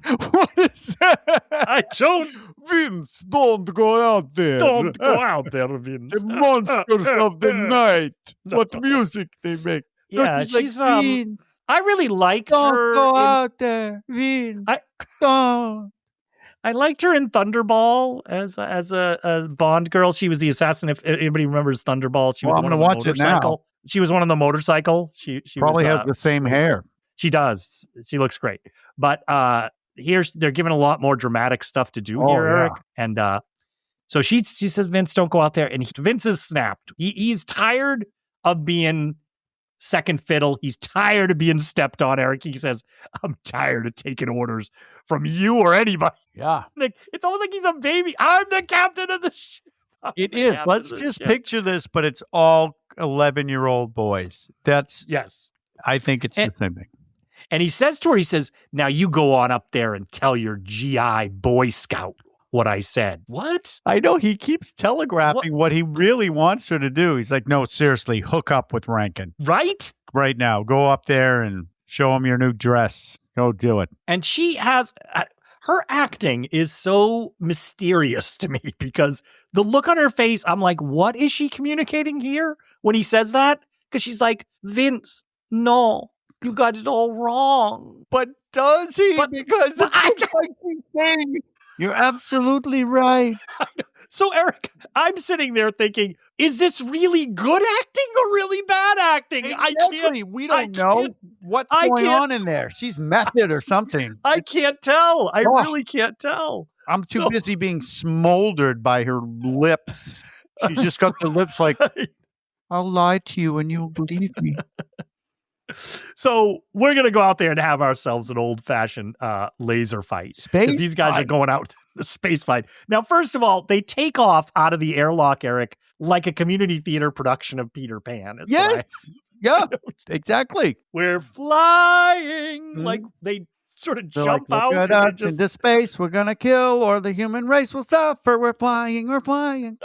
What is that? Vince, don't go out there. Don't go out there, Vince. The monsters of the night. What music they make. Yeah, she's Vince. I really liked her. Don't go out there, Vince. Don't. I liked her in Thunderball as a Bond girl. She was the assassin. If anybody remembers Thunderball, she was I'm going to watch it now. She was one on the motorcycle. She probably has the same hair. She does. She looks great. But they're giving a lot more dramatic stuff to do here, Eric. And so she says, Vince, don't go out there. And Vince is snapped. He's tired of being second fiddle. He's tired of being stepped on, Eric. He says, I'm tired of taking orders from you or anybody. Yeah. Like, it's almost like he's a baby. I'm the captain of the ship. It is. Let's just picture this, but it's all 11-year-old boys. Yes. I think it's the same thing. And he says to her, now you go on up there and tell your GI Boy Scout what I said. What? I know he keeps telegraphing what he really wants her to do. He's like, no, seriously, hook up with Rankin. Right? Right now. Go up there and show him your new dress. Go do it. And she has... her acting is so mysterious to me because the look on her face, I'm like, what is she communicating here when he says that? Because she's like, Vince, no, you got it all wrong. But does he? Because it's like he's saying, you're absolutely right. So, Eric, I'm sitting there thinking, is this really good acting or really bad acting? Exactly. We don't know what's going on in there. She's method or something. I can't tell. I really can't tell. I'm too busy being smoldered by her lips. She's just got the lips like, I'll lie to you and you'll believe me. So we're going to go out there and have ourselves an old-fashioned laser fight. Because these guys are going out the space fight. Now, first of all, they take off out of the airlock, Eric, like a community theater production of Peter Pan. Yes. Yeah, exactly. We're flying. Like they sort of jump out. Look at us into space. We're going to kill or the human race will suffer. We're flying. We're flying.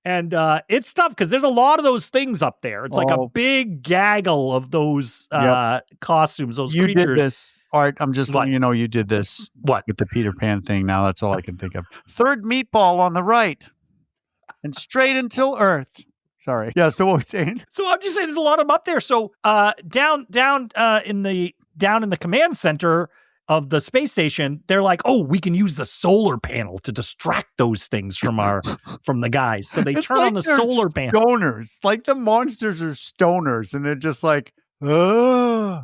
And it's tough because there's a lot of those things up there. It's like a big gaggle of those costumes, those creatures. You did this, Art. I'm just letting you know you did this. What? With the Peter Pan thing. Now that's all I can think of. Third meatball on the right. And straight until Earth. Sorry. Yeah, so what was I saying? So I'm just saying there's a lot of them up there. So down in the command center of the space station, they're like, oh, we can use the solar panel to distract those things from the guys. So they turn on the solar panel. Stoners. Like the monsters are stoners, and they're just like, oh.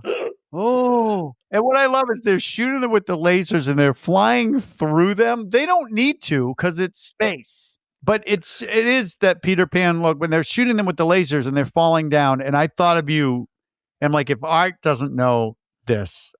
And what I love is they're shooting them with the lasers and they're flying through them. They don't need to because it's space. But it is that Peter Pan look when they're shooting them with the lasers and they're falling down. And I thought of you. I'm like, if Art doesn't know this,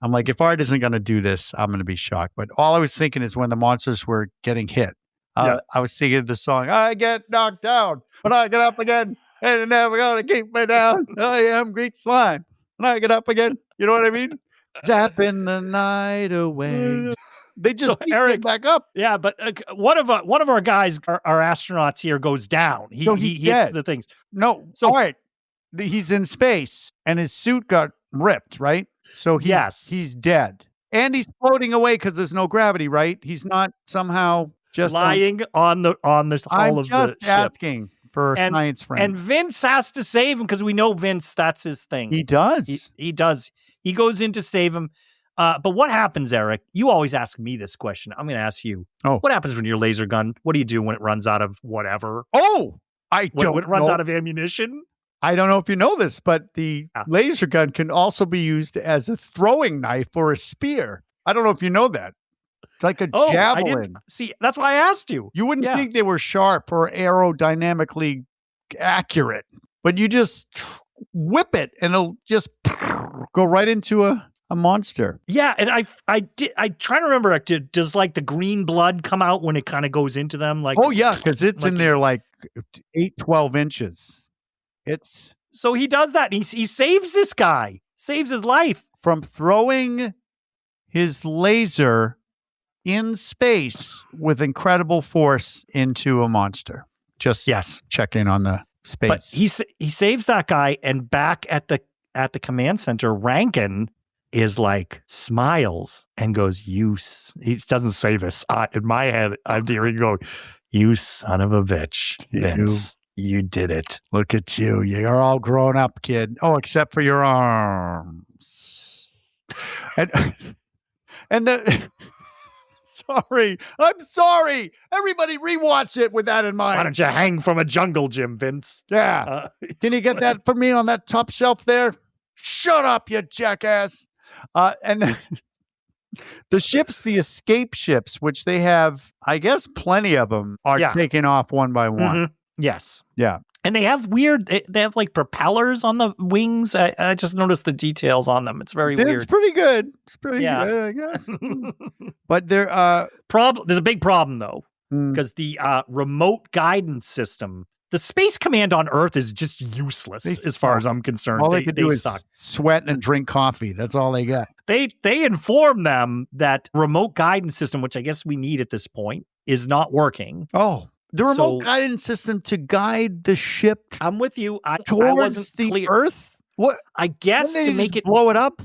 I'm like, if Art isn't going to do this, I'm going to be shocked. But all I was thinking is when the monsters were getting hit, I was thinking of the song, I get knocked down, but I get up again, and you're never going to keep me down. I am great slime, and I get up again. You know what I mean? Zapping the night away. They just keep Eric back up. Yeah, but one of our guys, our astronauts here, goes down. He hits the things. No, so all right. He's in space, and his suit got ripped, right? So he's dead. And he's floating away because there's no gravity, right? He's not somehow just lying on the hull of the ship. I'm just asking for a science friend. And Vince has to save him because we know Vince, that's his thing. He does. He does. He goes in to save him. But what happens, Eric? You always ask me this question. I'm going to ask you. Oh. What happens when your laser gun? What do you do when it runs out of whatever? Oh, when it runs out of ammunition? I don't know if you know this, but the laser gun can also be used as a throwing knife or a spear. I don't know if you know that. It's like a javelin. See, that's why I asked you. You wouldn't think they were sharp or aerodynamically accurate, but you just whip it and it'll just go right into a monster. Yeah, and I try to remember, does like the green blood come out when it kind of goes into them? Like, oh yeah, because it's in there like 12 inches. So he does that. He saves this guy, saves his life from throwing his laser in space with incredible force into a monster. Just check in on the space. But he saves that guy, and back at the command center, Rankin is like smiles and goes, he doesn't say this. In my head, I'm hearing going, you son of a bitch, Vince. You did it. Look at you. You're all grown up, kid. Oh, except for your arms. And sorry. I'm sorry. Everybody rewatch it with that in mind. Why don't you hang from a jungle gym, Vince? Yeah. Can you get that for me on that top shelf there? Shut up, you jackass. And then the ships, the escape ships, which they have, I guess, plenty of them, are taken off one by one. Mm-hmm. Yes. Yeah. And they have they have like propellers on the wings. I just noticed the details on them. It's very weird. It's pretty good. It's pretty good, I guess. But there's a big problem though, because the remote guidance system, The Space Command on Earth is just useless as far as I'm concerned. All they could do is suck. sweat and drink coffee. That's all they got. They inform them that remote guidance system, which I guess we need at this point, is not working. Oh, the remote guidance system to guide the ship. I'm with you. I wasn't the clear. Earth. What? I guess to make it blow it up.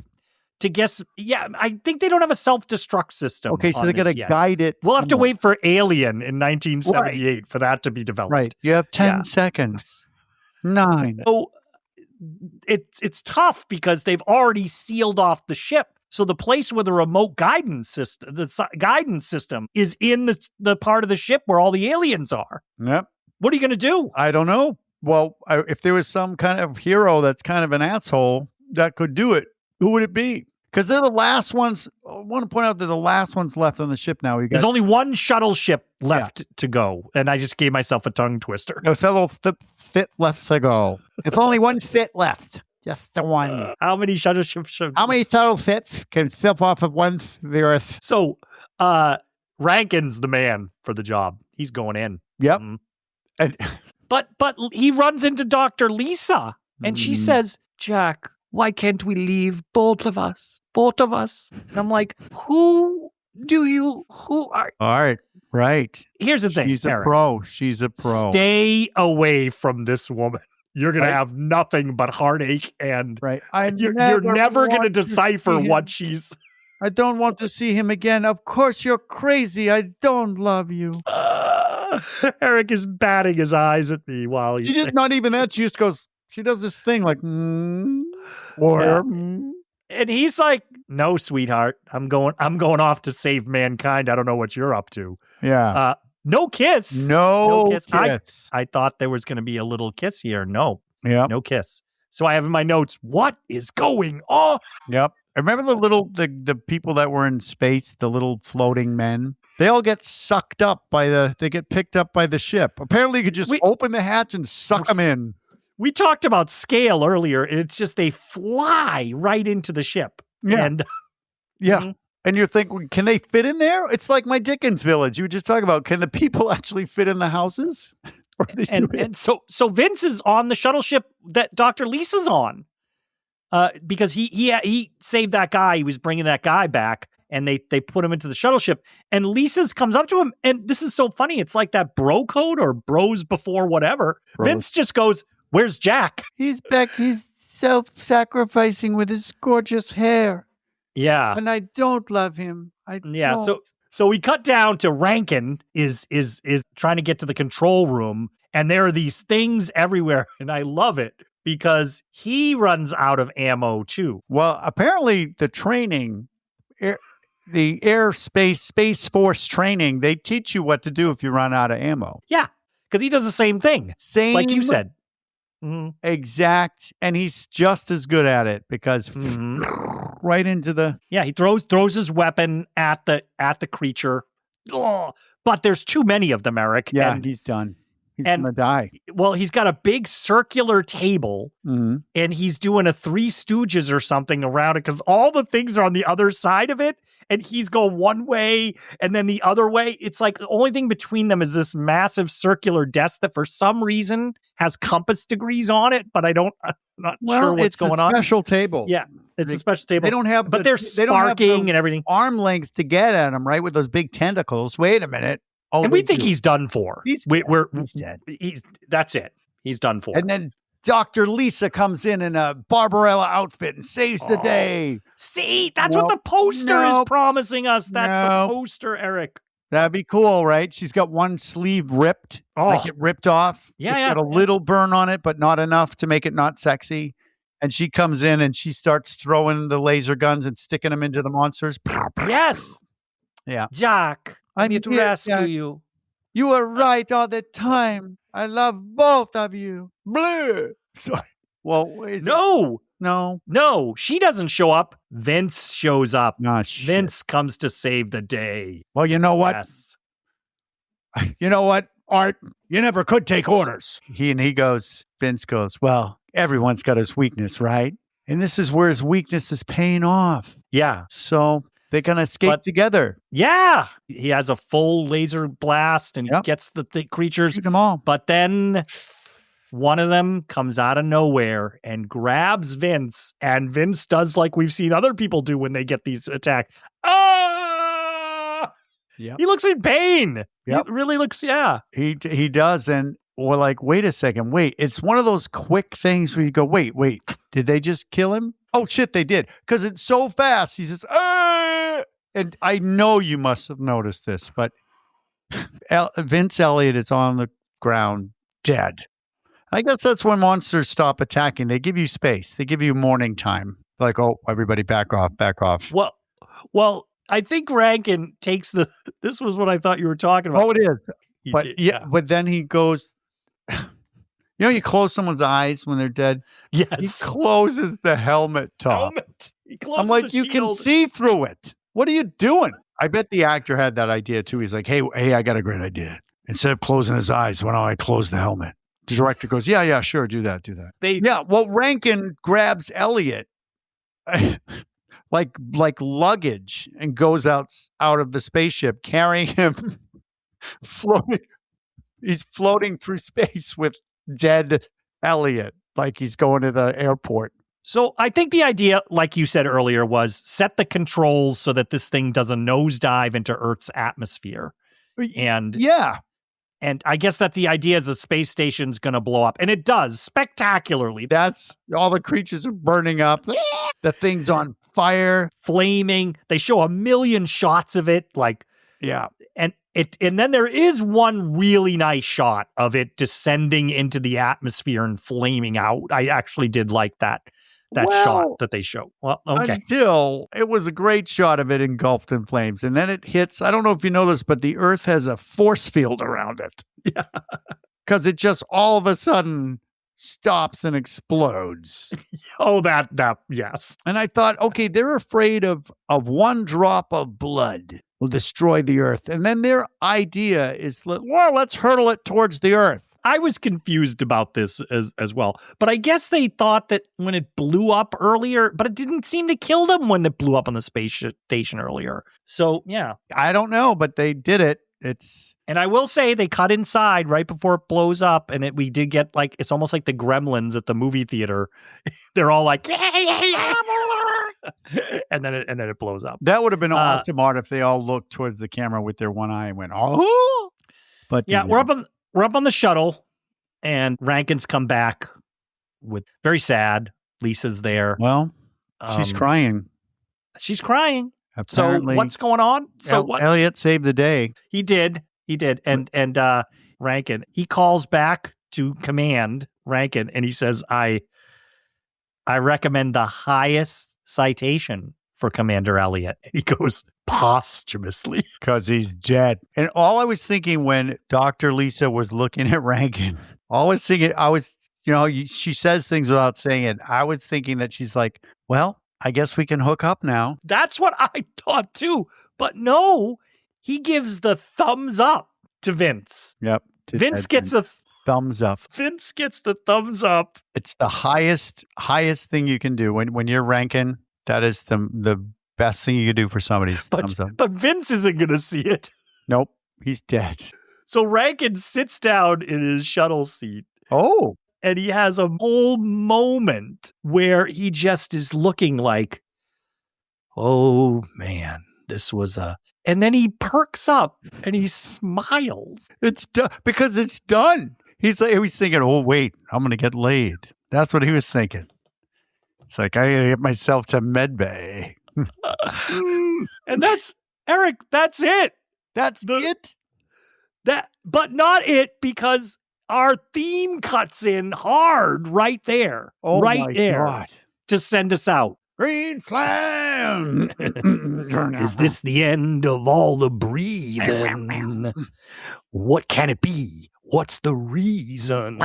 To guess, yeah, I think they don't have a self-destruct system. Okay, so they got to guide it. We'll have to wait for Alien in 1978 for that to be developed. Right. You have 10 seconds. 9. So it's tough because they've already sealed off the ship. So the place where the remote guidance system, is in the part of the ship where all the aliens are. Yep. What are you going to do? I don't know. Well, if there was some kind of hero that's kind of an asshole that could do it, who would it be? Because they're the last ones. I want to point out they're the last ones left on the ship now. There's only one shuttle ship left to go, and I just gave myself a tongue twister. No, fellow fit left to go. It's only one fit left. Just the one. How many shuttle ships? How many shuttle fits can slip off of the Earth? So, Rankin's the man for the job. He's going in. Yep. But he runs into Dr. Lisa, and she says, "Jack, why can't we leave both of us? Both of us." And I'm like, who are... All right. Right. Here's the thing, She's Eric. a pro. She's a pro. Stay away from this woman. You're going to have nothing but heartache, and you're never going to decipher what she's... I don't want to see him again. Of course you're crazy. I don't love you. Erik is batting his eyes at me while he's... She just, not even that. She just goes... She does this thing like, and he's like, "No, sweetheart, I'm going off to save mankind. I don't know what you're up to." Yeah. No kiss. No kiss. I thought there was going to be a little kiss here. No. Yeah. No kiss. So I have in my notes, what is going on? Yep. I remember the people that were in space, the little floating men. They all get sucked up they get picked up by the ship. Apparently you could just open the hatch and suck them in. We talked about scale earlier, and it's just they fly right into the ship. Yeah. And and you're thinking, can they fit in there? It's like my Dickens village. You were just talking about, can the people actually fit in the houses? And so Vince is on the shuttle ship that Dr. Lisa's on, because he saved that guy. He was bringing that guy back, and they put him into the shuttle ship. And Lisa's comes up to him, and this is so funny. It's like that bro code or bros before whatever. Bros. Vince just goes, "Where's Jack?" He's back. He's self-sacrificing with his gorgeous hair. Yeah. And I don't love him. So we cut down to Rankin is trying to get to the control room, and there are these things everywhere, and I love it because he runs out of ammo too. Well, apparently the training, the airspace Space Force training, they teach you what to do if you run out of ammo. Yeah, because he does the same thing. Like you said. Mm-hmm. Exact, and he's just as good at it because right into the he throws his weapon at the creature. Oh, but there's too many of them, Erik. Yeah, and he's done. He's gonna die. Well, he's got a big circular table, and he's doing a Three Stooges or something around it because all the things are on the other side of it, and he's going one way and then the other way. It's like the only thing between them is this massive circular desk that for some reason has compass degrees on it, but I'm not sure what's going on. It's a special table. Yeah, it's a special table. They don't have, but they're sparking and everything. Arm length to get at him, right? With those big tentacles. Wait a minute. Oh, and we think he's done for. He's dead. That's it. He's done for. And then Dr. Lisa comes in a Barbarella outfit and saves the day. See, that's what the poster is promising us. That's the poster, Erik. That'd be cool, right? She's got one sleeve ripped, like it ripped off. Yeah, it's got a little burn on it, but not enough to make it not sexy. And she comes in and she starts throwing the laser guns and sticking them into the monsters. Yes. Yeah. Jack, I'm here to rescue you. You were right all the time. I love both of you. Blue. Sorry. Well, No, she doesn't show up. Vince shows up. Oh, shit. Vince comes to save the day. Well, you know what? Yes. You know what, Art? You never could take orders. Vince goes, well, everyone's got his weakness, right? And this is where his weakness is paying off. Yeah. So they're going to escape together. Yeah. He has a full laser blast and he gets the creatures. Shoot them all. But then one of them comes out of nowhere and grabs Vince, and Vince does like we've seen other people do when they get these attacks. Ah! Yep. He looks in pain. Yep. He really looks, yeah. He does, and we're like, wait a second, wait. It's one of those quick things where you go, wait, did they just kill him? Oh, shit, they did. Because it's so fast. He says, ah! And I know you must have noticed this, but Vince Elliott is on the ground, dead. I guess that's when monsters stop attacking. They give you space. They give you morning time. Like, oh, everybody back off. Well, I think Rankin takes this was what I thought you were talking about. Oh, it is. But then he goes, you close someone's eyes when they're dead? Yes. He closes the helmet top. I'm like, you can see through it. What are you doing? I bet the actor had that idea too. He's like, hey, I got a great idea. Instead of closing his eyes, why don't I close the helmet? The director goes, yeah, sure, do that. Rankin grabs Elliot like luggage and goes out of the spaceship, carrying him, floating. He's floating through space with dead Elliot, like he's going to the airport. So I think the idea, like you said earlier, was set the controls so that this thing does a nosedive into Earth's atmosphere. And I guess that the idea is the space station's going to blow up. And it does, spectacularly. That's all the creatures are burning up. The thing's on fire. Flaming. They show a million shots of it. And then there is one really nice shot of it descending into the atmosphere and flaming out. I actually did like that shot that they show. Well, okay. Until it was a great shot of it engulfed in flames. And then it hits, I don't know if you know this, but the Earth has a force field around it. Yeah. Because it just all of a sudden stops and explodes. Oh, that, yes. And I thought, okay, they're afraid of one drop of blood will destroy the Earth. And then their idea is, let's hurtle it towards the Earth. I was confused about this as well. But I guess they thought that when it blew up earlier, but it didn't seem to kill them when it blew up on the space station earlier. So, yeah. I don't know, but they did it. And I will say they cut inside right before it blows up, and we did get it's almost like the Gremlins at the movie theater. They're all like, yeah. and then it blows up. That would have been awesome art if they all looked towards the camera with their one eye and went, oh. But yeah, we're up on the shuttle, and Rankin's come back with very sad. Lisa's there. Well, she's crying. She's crying. Apparently, so what's going on? Elliot saved the day. He did. And Rankin, he calls back to command Rankin, and he says, I recommend the highest citation for Commander Elliot. And he goes, posthumously. Because he's dead. And all I was thinking when Dr. Lisa was looking at Rankin, she says things without saying it. I was thinking that she's like, well, I guess we can hook up now. That's what I thought too. But no, he gives the thumbs up to Vince. Yep. Vince gets a thumbs up. Vince gets the thumbs up. It's the highest thing you can do. When you're Rankin, that is the best thing you can do for somebody. Thumbs up. But Vince isn't going to see it. Nope. He's dead. So Rankin sits down in his shuttle seat. Oh. And he has a whole moment where he just is looking like, oh, man, this was and then he perks up and he smiles. It's done because it's done. He's thinking, oh, wait, I'm going to get laid. That's what he was thinking. It's like, I got to get myself to Medbay. And that's, Eric, that's it. That's it? But not it, because our theme cuts in hard right there. Oh, right my there. God. To send us out. Green slam. Is this the end of all the breathing? What can it be? What's the reason?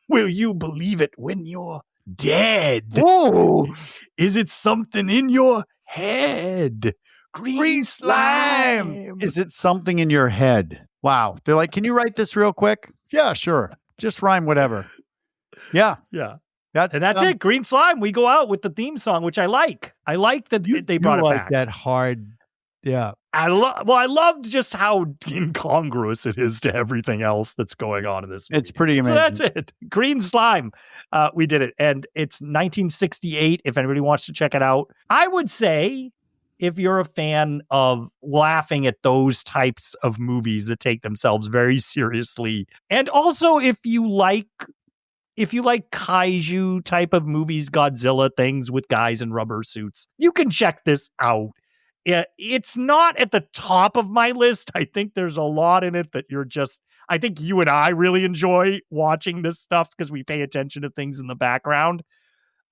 Will you believe it when you're dead? Whoa. Is it something in your head? Green slime. Is it something in your head? Wow. They're like, can you write this real quick? Yeah, sure. Just rhyme whatever. Yeah. Yeah. That's it. Green slime. We go out with the theme song, which I like. I like that they brought it back. That hard Yeah. I loved just how incongruous it is to everything else that's going on in this movie. It's pretty amazing. So that's it. Green Slime. We did it. And it's 1968, if anybody wants to check it out. I would say, if you're a fan of laughing at those types of movies that take themselves very seriously, and also if you like kaiju type of movies, Godzilla things with guys in rubber suits, you can check this out. It's not at the top of my list. I think there's a lot in it that I think you and I really enjoy watching this stuff because we pay attention to things in the background.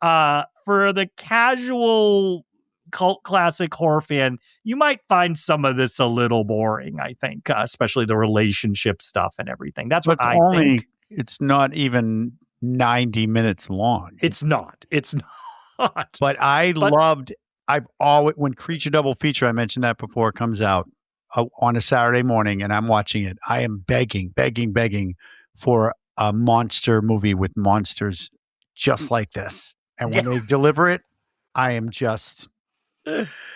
For the casual cult classic horror fan, you might find some of this a little boring, I think, especially the relationship stuff and everything. That's what I think. It's not even 90 minutes long. It's not. But I've always, when Creature Double Feature, I mentioned that before, comes out on a Saturday morning and I'm watching it, I am begging for a monster movie with monsters just like this. And when they deliver it, I am just,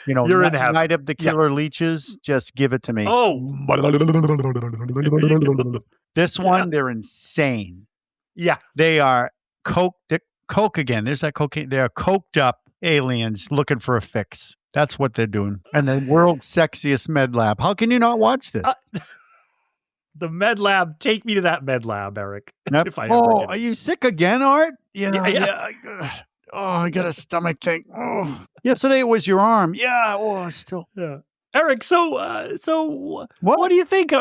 you're in heaven. Night of the Killer Leeches, just give it to me. Oh. This one, they're insane. Yeah. They are coke again. There's that cocaine. They are coked up aliens looking for a fix. That's what they're doing. And the world's sexiest med lab. How can you not watch this? The med lab. Take me to that med lab, Eric. Yep. Are you sick again, Art? Yeah. Oh, I got a stomach thing. Oh, yesterday it was your arm. Yeah. Oh, still. Yeah. Eric, so what do you think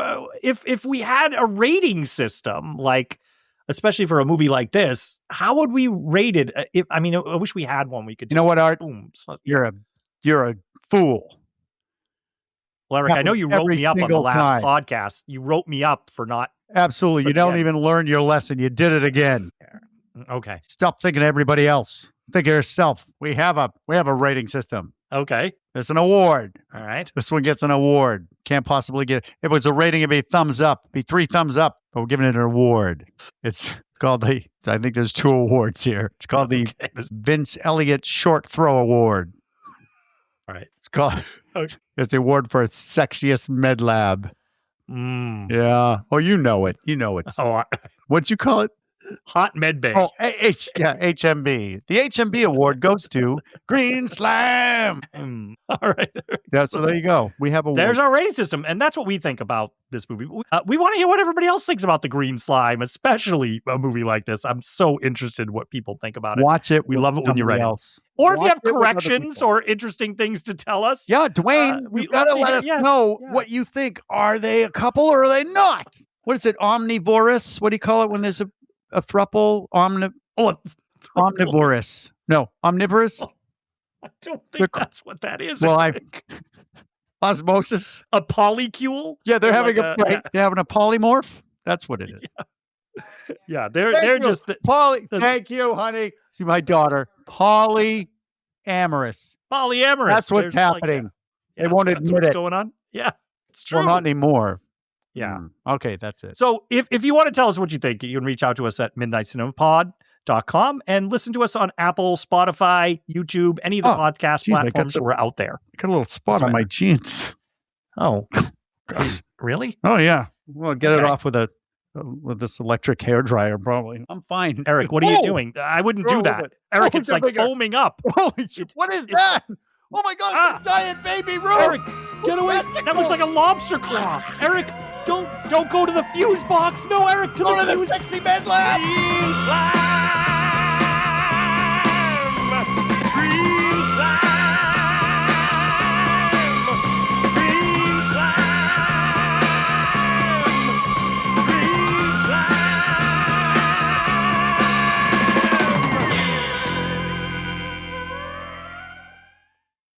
if we had a rating system, like, especially for a movie like this, how would we rate it? I wish we had one we could just, you know what, Art? Boom. You're a fool. Well, Eric, I know you wrote me up on the last podcast. You wrote me up for not. Absolutely. You don't even learn your lesson. You did it again. Okay. Stop thinking of everybody else. Think of yourself. We have a rating system. Okay. It's an award. All right. This one gets an award. Can't possibly get it. If it was a rating, it'd be thumbs up. It'd be 3 thumbs up. But we're giving it an award. It's called I think there's 2 awards here. It's called the Vince Elliott Short Throw Award. All right. It's called, it's the award for sexiest med lab. Yeah. Oh, you know it. What'd you call it? Hot Medbay. Oh, HMB. The HMB award goes to Green Slam. All right. Yeah, so there you go. We have a. There's our rating system, and that's what we think about this movie. We want to hear what everybody else thinks about the Green Slime, especially a movie like this. I'm so interested in what people think about it. Watch it. We love it when you write it. Or if you have corrections or interesting things to tell us. Yeah, Dwayne, you got to let us know what you think. Are they a couple or are they not? What is it? Omnivorous? What do you call it when there's a throuple? Omnivorous. No, omnivorous? I don't think that's what that is. Well, osmosis. A polycule? Yeah, they're having they're having a polymorph. That's what it is. Yeah, they're just Thank you, honey. See my daughter. Polyamorous. Polyamorous. That's what's happening. They won't admit what's it. Going on. Yeah, it's true. Well, not anymore. Yeah. Okay, that's it. So if you want to tell us what you think, you can reach out to us at midnightcinemapod.com and listen to us on Apple, Spotify, YouTube, any of the podcast platforms. We're out there. I got a little spot on my jeans. Oh, gosh. Really? Oh, yeah. Well, get it off with this electric hair dryer, probably. I'm fine. Eric, what are you doing? I wouldn't do that. Eric, it's like foaming up. Holy shit. What is that? Oh my God, giant baby root! Eric, get away! That looks like a lobster claw. Eric, don't go to the fuse box. No, Eric, to the sexy med lab.